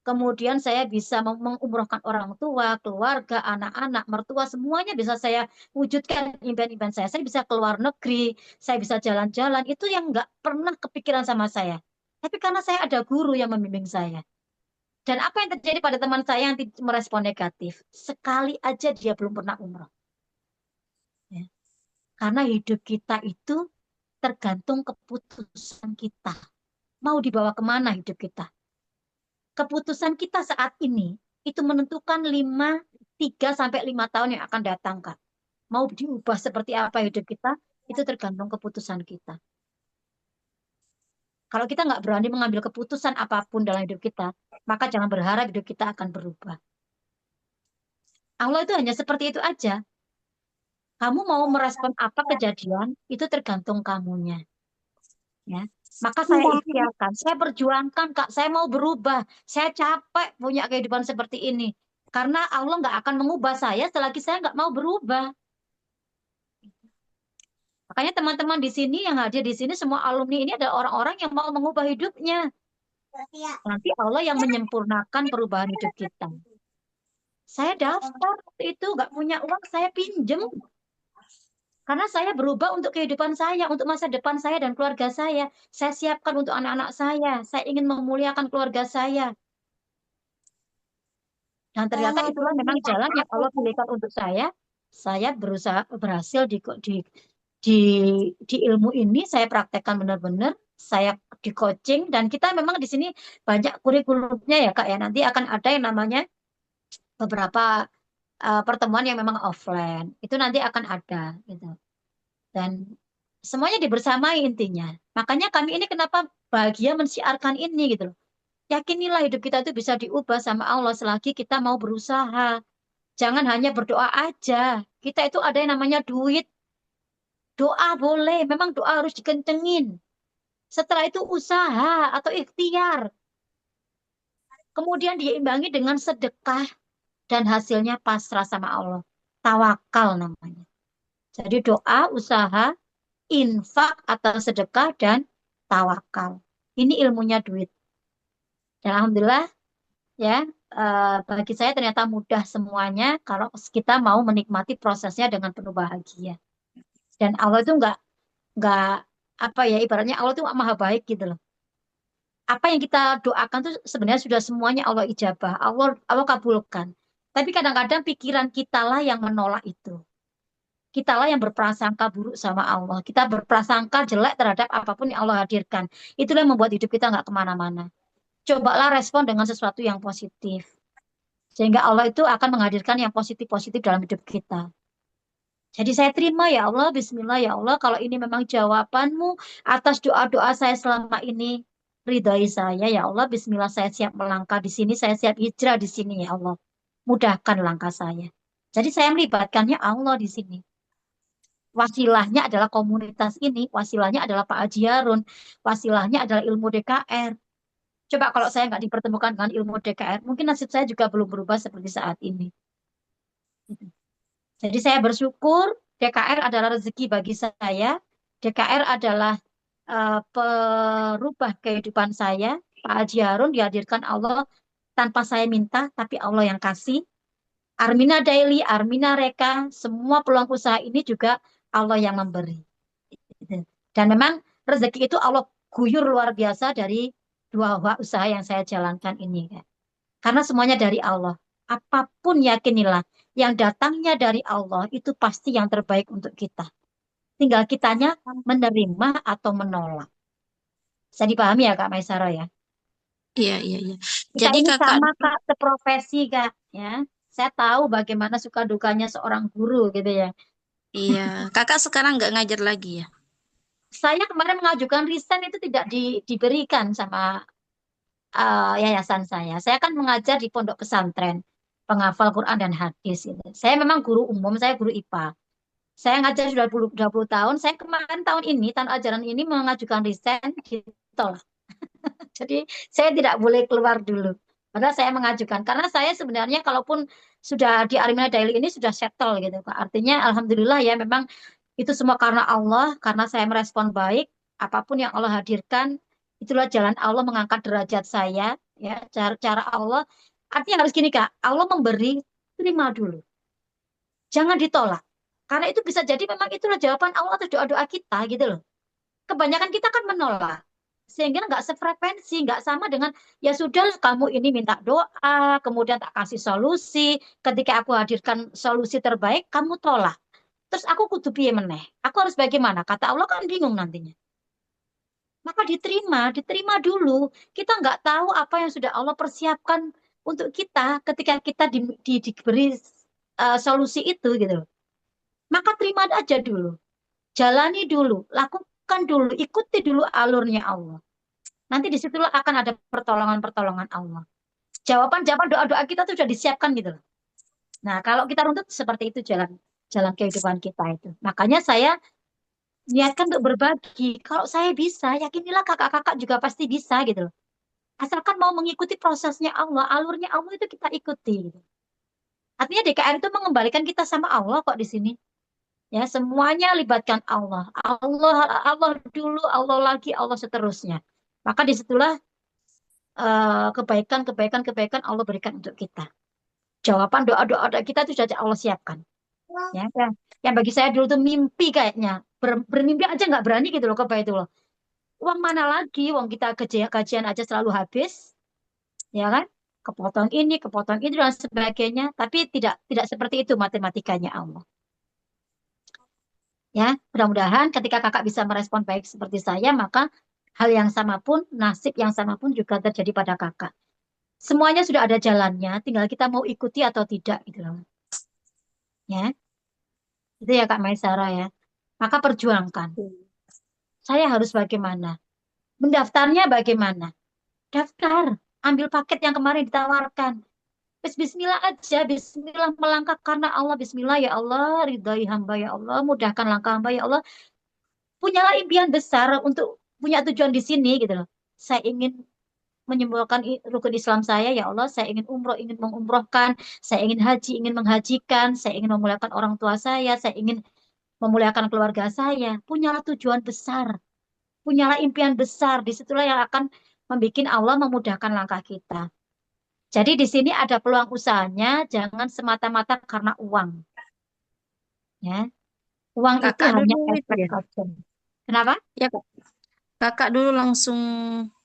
Kemudian saya bisa mengumrohkan orang tua, keluarga, anak-anak, mertua, semuanya bisa saya wujudkan impian-impian saya. Saya bisa keluar negeri, saya bisa jalan-jalan. Itu yang nggak pernah kepikiran sama saya. Tapi karena saya ada guru yang membimbing saya. Dan apa yang terjadi pada teman saya yang merespon negatif? Sekali aja dia belum pernah umroh. Ya. Karena hidup kita itu tergantung keputusan kita. Mau dibawa kemana hidup kita? Keputusan kita saat ini itu menentukan 3 sampai 5 tahun yang akan datang, Kak. Mau diubah seperti apa hidup kita, itu tergantung keputusan kita. Kalau kita nggak berani mengambil keputusan apapun dalam hidup kita, maka jangan berharap hidup kita akan berubah. Allah itu hanya seperti itu aja. Kamu mau merespon apa kejadian, itu tergantung kamunya. Ya. Maka saya ikhtiarkan, saya perjuangkan, Kak. Saya mau berubah. Saya capek punya kehidupan seperti ini. Karena Allah nggak akan mengubah saya selagi saya nggak mau berubah. Makanya teman-teman di sini yang hadir di sini semua alumni ini adalah orang-orang yang mau mengubah hidupnya. Nanti Allah yang menyempurnakan perubahan hidup kita. Saya daftar waktu itu nggak punya uang, saya pinjem. Karena saya berubah untuk kehidupan saya, untuk masa depan saya dan keluarga saya. Saya siapkan untuk anak-anak saya. Saya ingin memuliakan keluarga saya. Dan ternyata itulah memang jalan yang Allah pilihkan untuk saya. Saya berusaha berhasil di, di ilmu ini. Saya praktekkan benar-benar. Saya di coaching dan kita memang di sini banyak kurikulumnya ya Kak ya. Nanti akan ada yang namanya beberapa pertemuan yang memang offline. Itu nanti akan ada gitu. Dan semuanya dibersamai intinya. Makanya kami ini kenapa bahagia mensiarkan ini gitu loh. Yakinilah hidup kita itu bisa diubah sama Allah selagi kita mau berusaha. Jangan hanya berdoa aja. Kita itu ada yang namanya duit. Doa boleh, memang doa harus dikencengin. Setelah itu usaha atau ikhtiar. Kemudian diimbangi dengan sedekah dan hasilnya pasrah sama Allah. Tawakal namanya. Jadi doa, usaha, infak atau sedekah dan tawakal. Ini ilmunya duit. Dan alhamdulillah ya bagi saya ternyata mudah semuanya kalau kita mau menikmati prosesnya dengan penuh bahagia. Dan Allah itu nggak apa ya ibaratnya Allah itu maha baik gitu loh. Apa yang kita doakan tuh sebenarnya sudah semuanya Allah ijabah, Allah kabulkan. Tapi kadang-kadang pikiran kita lah yang menolak itu. Kitalah yang berprasangka buruk sama Allah. Kita berprasangka jelek terhadap apapun yang Allah hadirkan. Itulah yang membuat hidup kita nggak kemana-mana. Cobalah respon dengan sesuatu yang positif. Sehingga Allah itu akan menghadirkan yang positif-positif dalam hidup kita. Jadi saya terima ya Allah, Bismillah ya Allah, kalau ini memang jawabanmu atas doa-doa saya selama ini, ridhoi saya ya Allah, Bismillah saya siap melangkah di sini, saya siap hijrah di sini ya Allah. Mudahkan langkah saya. Jadi saya melibatkannya Allah di sini. wasilahnya adalah komunitas ini, wasilahnya adalah Pak Haji Harun, wasilahnya adalah ilmu DKR. Coba kalau saya nggak dipertemukan dengan ilmu DKR, mungkin nasib saya juga belum berubah seperti saat ini. Gitu. Jadi saya bersyukur DKR adalah rezeki bagi saya. DKR adalah perubah kehidupan saya. Pak Haji Harun dihadirkan Allah tanpa saya minta, tapi Allah yang kasih. Armina Daily, Armina Reka, semua peluang usaha ini juga Allah yang memberi. Gitu. Dan memang rezeki itu Allah guyur luar biasa dari dua usaha yang saya jalankan ini. Karena semuanya dari Allah. Apapun yakinilah, yang datangnya dari Allah itu pasti yang terbaik untuk kita. Tinggal kitanya menerima atau menolak. Bisa dipahami ya Kak Maisara ya? Iya, iya, iya. Kita Jadi ini kakak, sama Kak, seprofesi Kak. Ya, saya tahu bagaimana suka dukanya seorang guru gitu ya. iya, kakak sekarang nggak ngajar lagi ya? Saya kemarin mengajukan resign itu tidak diberikan sama yayasan saya. Saya kan mengajar di pondok pesantren, penghafal Quran dan hadis. Gitu. Saya memang guru umum, saya guru IPA. Saya ngajar sudah 20 tahun. Saya kemarin tahun ini, tahun ajaran ini mengajukan resign, ditolak. Jadi saya tidak boleh keluar dulu. Padahal saya mengajukan. Karena saya sebenarnya kalaupun sudah di Armina Daily ini sudah settle gitu. Kak. Artinya Alhamdulillah ya memang itu semua karena Allah, karena saya merespon baik. Apapun yang Allah hadirkan, itulah jalan Allah mengangkat derajat saya. Ya, cara Allah. Artinya harus gini Kak, Allah memberi, terima dulu. Jangan ditolak. Karena itu bisa jadi memang itulah jawaban Allah atas doa-doa kita gitu loh. Kebanyakan kita kan menolak. Sehingga nggak sefrekuensi, nggak sama dengan, ya sudah kamu ini minta doa, kemudian tak kasih solusi. Ketika aku hadirkan solusi terbaik, kamu tolak. Terus aku kudu piye meneh? Aku harus bagaimana? Kata Allah kan bingung nantinya. Maka diterima dulu. Kita nggak tahu apa yang sudah Allah persiapkan untuk kita ketika kita diberi solusi itu gitu loh. Maka terima aja dulu. Jalani dulu, lakukan dulu, ikuti dulu alurnya Allah. Nanti disitulah akan ada pertolongan-pertolongan Allah. Jawaban-jawaban doa-doa kita tuh sudah disiapkan gitu loh. Nah, kalau kita runtut seperti itu jalan jalan kehidupan kita itu. Makanya saya niatkan untuk berbagi. Kalau saya bisa, yakinilah kakak-kakak juga pasti bisa gitu loh. Asalkan mau mengikuti prosesnya Allah, alurnya Allah itu kita ikuti gitu. Artinya DKR itu mengembalikan kita sama Allah kok di sini. Ya, semuanya libatkan Allah. Allah Allah dulu, Allah lagi, Allah seterusnya. Maka disitulah kebaikan Allah berikan untuk kita. Jawaban doa-doa kita itu sudah Allah siapkan. Ya, kan? Yang bagi saya dulu tuh mimpi kayaknya. Bermimpi aja nggak berani gitu loh kebaik itu loh. Uang mana lagi? Uang kita gajian aja selalu habis. Ya kan? Kepotong ini, kepotong itu dan sebagainya. Tapi tidak seperti itu matematikanya Allah. Ya, mudah-mudahan ketika kakak bisa merespon baik seperti saya, maka hal yang sama pun, nasib yang sama pun juga terjadi pada kakak. Semuanya sudah ada jalannya, tinggal kita mau ikuti atau tidak gitu loh. Ya, itu ya Kak Maisara ya. Maka perjuangkan. Saya harus bagaimana? Mendaftarnya bagaimana? Daftar, ambil paket yang kemarin ditawarkan. Bismillah aja, Bismillah melangkah karena Allah. Bismillah ya Allah, ridhai hamba ya Allah, mudahkan langkah hamba ya Allah. Punyalah impian besar untuk punya tujuan di sini gitu loh. Saya ingin menyembuhkan rukun Islam saya, ya Allah, saya ingin umroh, ingin mengumrohkan, saya ingin haji, ingin menghajikan, saya ingin memuliakan orang tua saya ingin memuliakan keluarga saya. Punyalah tujuan besar, punyalah impian besar, disitulah yang akan membuat Allah memudahkan langkah kita. Jadi di sini ada peluang usahanya, jangan semata-mata karena uang. Ya, uang itu Kakak hanya dulu itu efek ya? saja. Kenapa? Ya, Kak. Kakak dulu langsung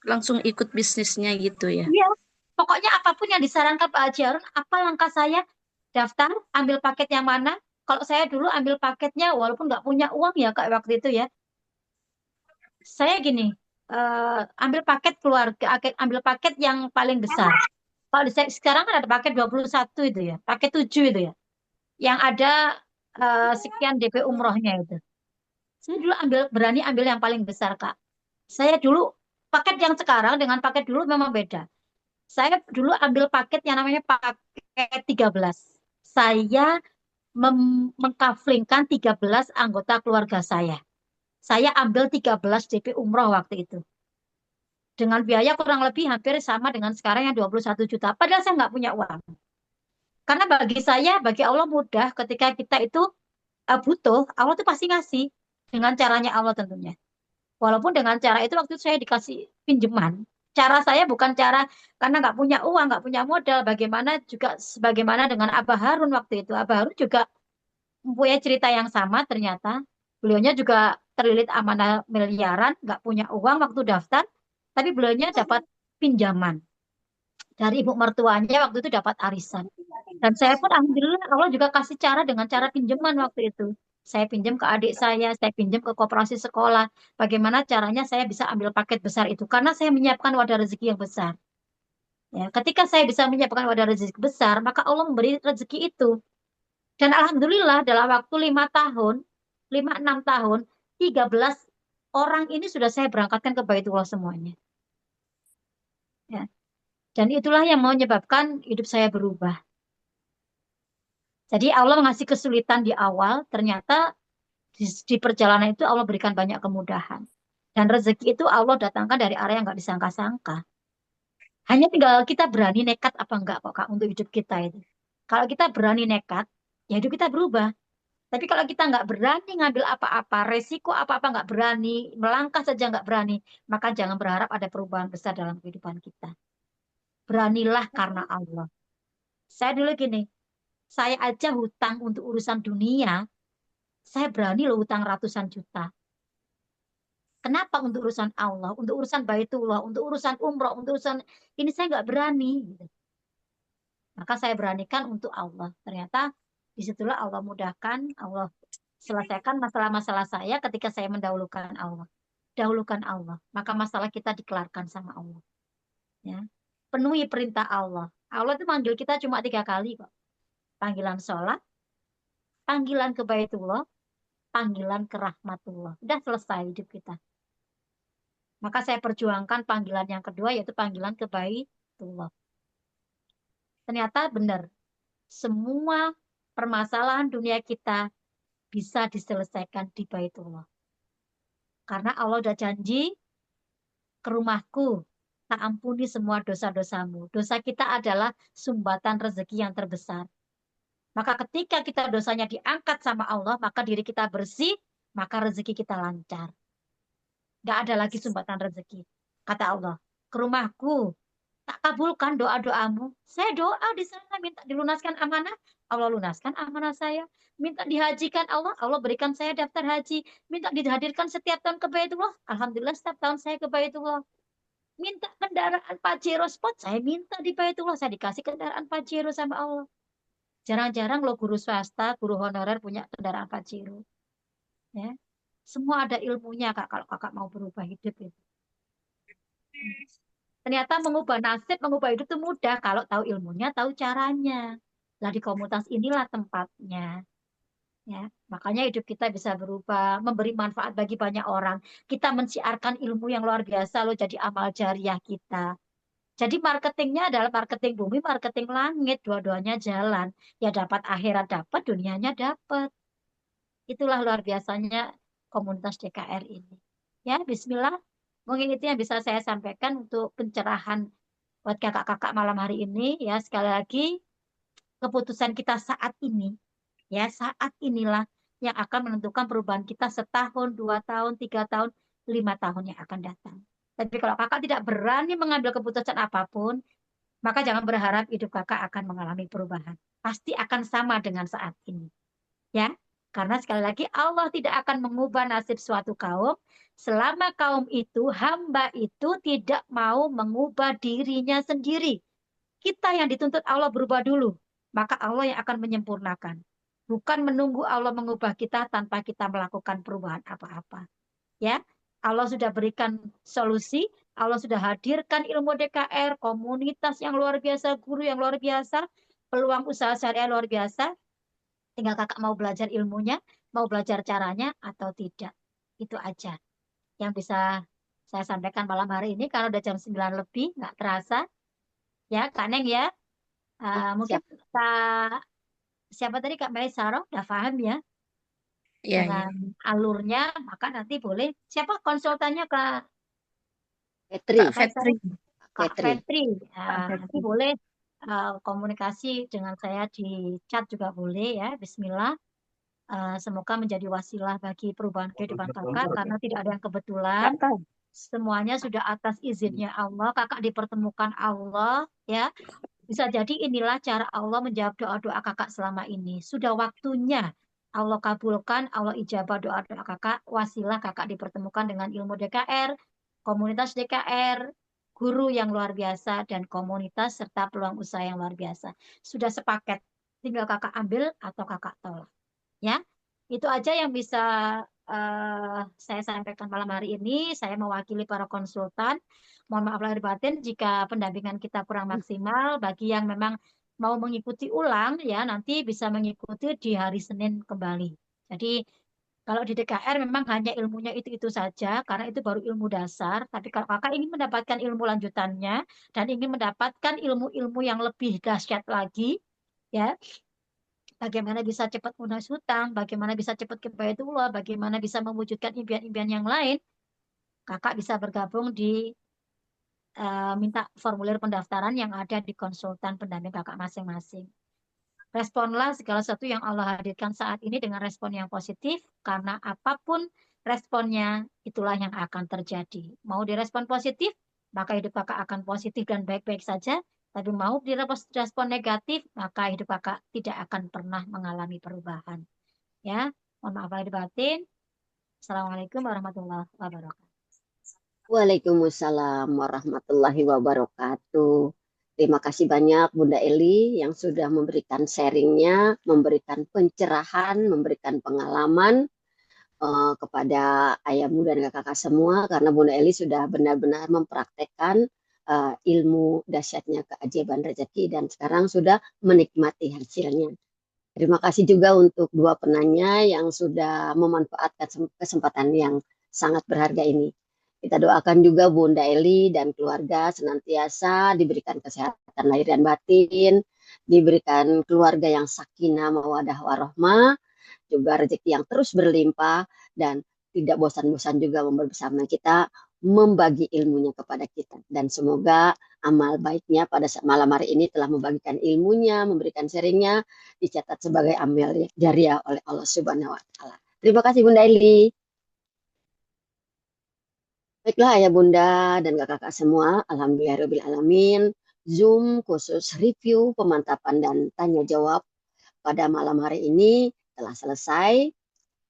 langsung ikut bisnisnya gitu ya? Iya, pokoknya apapun yang disarankan Pak Haji Harun, apa langkah saya? Daftar, ambil paket yang mana? Kalau saya dulu ambil paketnya, walaupun nggak punya uang ya Kak waktu itu ya, saya gini, ambil paket keluarga, ambil paket yang paling besar. Kalau sekarang kan ada paket 21 itu ya, paket 7 itu ya, yang ada sekian DP umrohnya itu. Saya dulu berani ambil yang paling besar Kak. Saya dulu, paket yang sekarang dengan paket dulu memang beda. Saya dulu ambil paket yang namanya paket 13. Saya mengkaflingkan 13 anggota keluarga saya. Saya ambil 13 DP umroh waktu itu. Dengan biaya kurang lebih hampir sama dengan sekarang yang 21 juta. Padahal saya nggak punya uang. Karena bagi saya, bagi Allah mudah ketika kita itu butuh, Allah tuh pasti ngasih. Dengan caranya Allah tentunya. Walaupun dengan cara itu waktu itu saya dikasih pinjaman. Cara saya bukan cara karena nggak punya uang, nggak punya modal. Bagaimana juga sebagaimana dengan Abah Harun waktu itu. Abah Harun juga mempunyai cerita yang sama ternyata. Beliaunya juga terlilit amanah miliaran, nggak punya uang waktu daftar, tapi beliaunya dapat pinjaman dari ibu mertuanya waktu itu dapat arisan. Dan saya pun alhamdulillah Allah juga kasih cara dengan cara pinjaman waktu itu. Saya pinjam ke adik saya pinjam ke koperasi sekolah. Bagaimana caranya saya bisa ambil paket besar itu? Karena saya menyiapkan wadah rezeki yang besar. Ya, ketika saya bisa menyiapkan wadah rezeki besar, maka Allah memberi rezeki itu. Dan alhamdulillah dalam waktu 5 tahun, 5-6 tahun, 13 orang ini sudah saya berangkatkan ke Baitullah semuanya. Ya. Dan itulah yang menyebabkan hidup saya berubah. Jadi Allah ngasih kesulitan di awal, ternyata di perjalanan itu Allah berikan banyak kemudahan. Dan rezeki itu Allah datangkan dari arah yang nggak disangka-sangka. Hanya tinggal kita berani nekat apa enggak kok Kak untuk hidup kita itu. Kalau kita berani nekat, ya hidup kita berubah. Tapi kalau kita nggak berani ngambil apa-apa, resiko apa-apa nggak berani, melangkah saja nggak berani, maka jangan berharap ada perubahan besar dalam kehidupan kita. Beranilah karena Allah. Saya dulu gini, saya aja hutang untuk urusan dunia, saya berani loh hutang ratusan juta. Kenapa untuk urusan Allah, untuk urusan Baitullah, untuk urusan umroh, untuk urusan ini saya nggak berani. Gitu. Maka saya beranikan untuk Allah. Ternyata disitulah Allah mudahkan, Allah selesaikan masalah-masalah saya ketika saya mendahulukan Allah. Dahulukan Allah, maka masalah kita dikelarkan sama Allah. Ya. Penuhi perintah Allah. Allah itu manggil kita cuma 3 kali kok. Panggilan sholat, panggilan ke Baitullah, panggilan ke rahmatullah. Udah selesai hidup kita. Maka saya perjuangkan panggilan yang kedua yaitu panggilan ke Baitullah. Ternyata benar. Semua permasalahan dunia kita bisa diselesaikan di Baitullah. Karena Allah udah janji ke rumahku, tak ampuni semua dosa-dosamu. Dosa kita adalah sumbatan rezeki yang terbesar. Maka ketika kita dosanya diangkat sama Allah, maka diri kita bersih, maka rezeki kita lancar. Gak ada lagi sumbatan rezeki. Kata Allah, ke rumahku, tak kabulkan doa-doamu. Saya doa di sana, minta dilunaskan amanah, Allah lunaskan amanah saya. Minta dihajikan Allah, Allah berikan saya daftar haji. Minta dihadirkan setiap tahun ke Baitullah, alhamdulillah setiap tahun saya ke Baitullah. Minta kendaraan Pajero Sport, saya minta di Baitullah, saya dikasih kendaraan Pajero sama Allah. Jarang-jarang lo guru swasta, guru honorer punya kendaraan Pajero. Ya. Semua ada ilmunya Kak, kalau Kakak mau berubah hidup itu. Ternyata mengubah nasib, mengubah hidup itu mudah kalau tahu ilmunya, tahu caranya. Lah di komunitas inilah tempatnya. Ya, makanya hidup kita bisa berubah, memberi manfaat bagi banyak orang. Kita mensiarkan ilmu yang luar biasa loh jadi amal jariah kita. Jadi marketingnya adalah marketing bumi, marketing langit, dua-duanya jalan. Ya dapat akhirat dapat, dunianya dapat. Itulah luar biasanya komunitas DKR ini. Ya, Bismillah. Mungkin itu yang bisa saya sampaikan untuk pencerahan buat kakak-kakak malam hari ini. Ya, sekali lagi keputusan kita saat ini, ya saat inilah yang akan menentukan perubahan kita setahun, 2 tahun, 3 tahun, 5 tahun yang akan datang. Tapi kalau kakak tidak berani mengambil keputusan apapun, maka jangan berharap hidup kakak akan mengalami perubahan. Pasti akan sama dengan saat ini. Ya, karena sekali lagi Allah tidak akan mengubah nasib suatu kaum selama kaum itu, hamba itu tidak mau mengubah dirinya sendiri. Kita yang dituntut Allah berubah dulu, maka Allah yang akan menyempurnakan. Bukan menunggu Allah mengubah kita tanpa kita melakukan perubahan apa-apa. Ya, Allah sudah berikan solusi, Allah sudah hadirkan ilmu DKR, komunitas yang luar biasa, guru yang luar biasa, peluang usaha syariah luar biasa. Tinggal kakak mau belajar ilmunya, mau belajar caranya atau tidak. Itu aja yang bisa saya sampaikan malam hari ini. Karena udah jam 9 lebih, nggak terasa. Ya, Kak Neng ya. Ya, Mungkin siap. Kak siapa tadi Kak Maisaro udah paham ya Iya, iya. dengan alurnya, maka nanti boleh siapa konsultannya Kak Fitri, Kak Maisaro, Fetri. Kak Fitri. Fetri. Kak Nah, nanti Fetri. boleh komunikasi dengan saya di chat juga boleh ya. Bismillah. Semoga menjadi wasilah bagi perubahan kehidupan kakak karena tidak ada yang kebetulan. Kakak. Semuanya sudah atas izinnya Allah. Kakak dipertemukan Allah ya. Bisa jadi inilah cara Allah menjawab doa-doa kakak selama ini. Sudah waktunya Allah kabulkan, Allah ijabah doa-doa kakak. Wasilah kakak dipertemukan dengan ilmu DKR, komunitas DKR, guru yang luar biasa, dan komunitas serta peluang usaha yang luar biasa. Sudah sepaket. Tinggal kakak ambil atau kakak tolak. Ya, itu aja yang bisa saya sampaikan malam hari ini. Saya mewakili para konsultan. Mohon maaf lahir batin jika pendampingan kita kurang maksimal. Bagi yang memang mau mengikuti ulang, ya nanti bisa mengikuti di hari Senin kembali. Jadi kalau di DKR memang hanya ilmunya itu saja, karena itu baru ilmu dasar. Tapi kalau kakak ingin mendapatkan ilmu lanjutannya dan ingin mendapatkan ilmu-ilmu yang lebih dahsyat lagi, ya bagaimana bisa cepat lunas hutang, bagaimana bisa cepat ke Baitullah, bagaimana bisa mewujudkan impian-impian yang lain, kakak bisa bergabung di minta formulir pendaftaran yang ada di konsultan pendamping kakak masing-masing. Responlah segala sesuatu yang Allah hadirkan saat ini dengan respon yang positif, karena apapun responnya, itulah yang akan terjadi. Mau direspon positif, maka hidup kakak akan positif dan baik-baik saja. Tapi mau direspon negatif, maka hidup kakak tidak akan pernah mengalami perubahan. Ya, mohon maaf lahir batin. Assalamualaikum warahmatullahi wabarakatuh. Waalaikumsalam warahmatullahi wabarakatuh. Terima kasih banyak Bunda Eli yang sudah memberikan sharingnya, memberikan pencerahan, memberikan pengalaman kepada ayah bunda dan kakak semua, karena Bunda Eli sudah benar-benar mempraktekkan ilmu dahsyatnya keajaiban rezeki dan sekarang sudah menikmati hasilnya. Terima kasih juga untuk dua penanya yang sudah memanfaatkan kesempatan yang sangat berharga ini. Kita doakan juga Bunda Eli dan keluarga senantiasa diberikan kesehatan lahir dan batin, diberikan keluarga yang sakinah, mawadah, warohmah, juga rezeki yang terus berlimpah dan tidak bosan-bosan juga bersama kita membagi ilmunya kepada kita. Dan semoga amal baiknya pada malam hari ini telah membagikan ilmunya, memberikan sharingnya, dicatat sebagai amal jariah oleh Allah Subhanahu wa Ta'ala. Terima kasih Bunda Eli. Baiklah ayah bunda dan kakak-kakak semua, alhamdulillahirobbilalamin. Zoom khusus review, pemantapan dan tanya jawab pada malam hari ini telah selesai.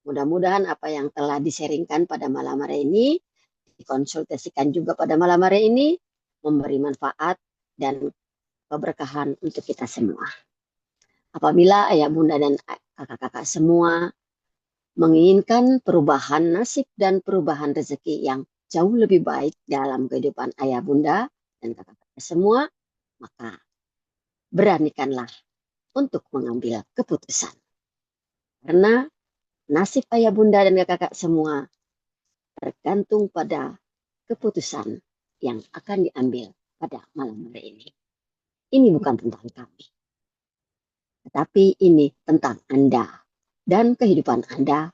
Mudah-mudahan apa yang telah di-sharingkan pada malam hari ini, dikonsultasikan juga pada malam hari ini, memberi manfaat dan keberkahan untuk kita semua. Apabila ayah bunda dan kakak-kakak semua menginginkan perubahan nasib dan perubahan rezeki yang jauh lebih baik dalam kehidupan ayah bunda dan kakak-kakak semua, maka beranikanlah untuk mengambil keputusan. Karena nasib ayah bunda dan kakak-kakak semua tergantung pada keputusan yang akan diambil pada malam hari ini. Ini bukan tentang kami, tetapi ini tentang Anda dan kehidupan Anda.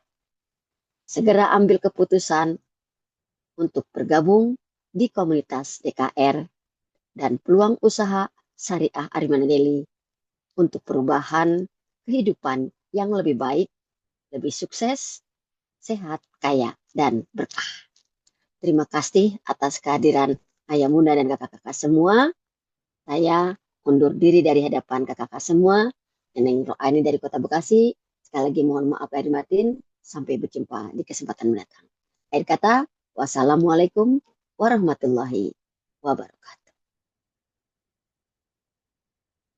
Segera ambil keputusan untuk bergabung di komunitas DKR dan peluang usaha syariah Arimana Daily untuk perubahan kehidupan yang lebih baik, lebih sukses, sehat, kaya, dan berkah. Terima kasih atas kehadiran ayah bunda dan kakak-kakak semua. Saya undur diri dari hadapan kakak-kakak semua. Neneng Roaini dari Kota Bekasi. Sekali lagi mohon maaf lahir batin. Sampai berjumpa di kesempatan mendatang. Akhir kata, wassalamualaikum warahmatullahi wabarakatuh.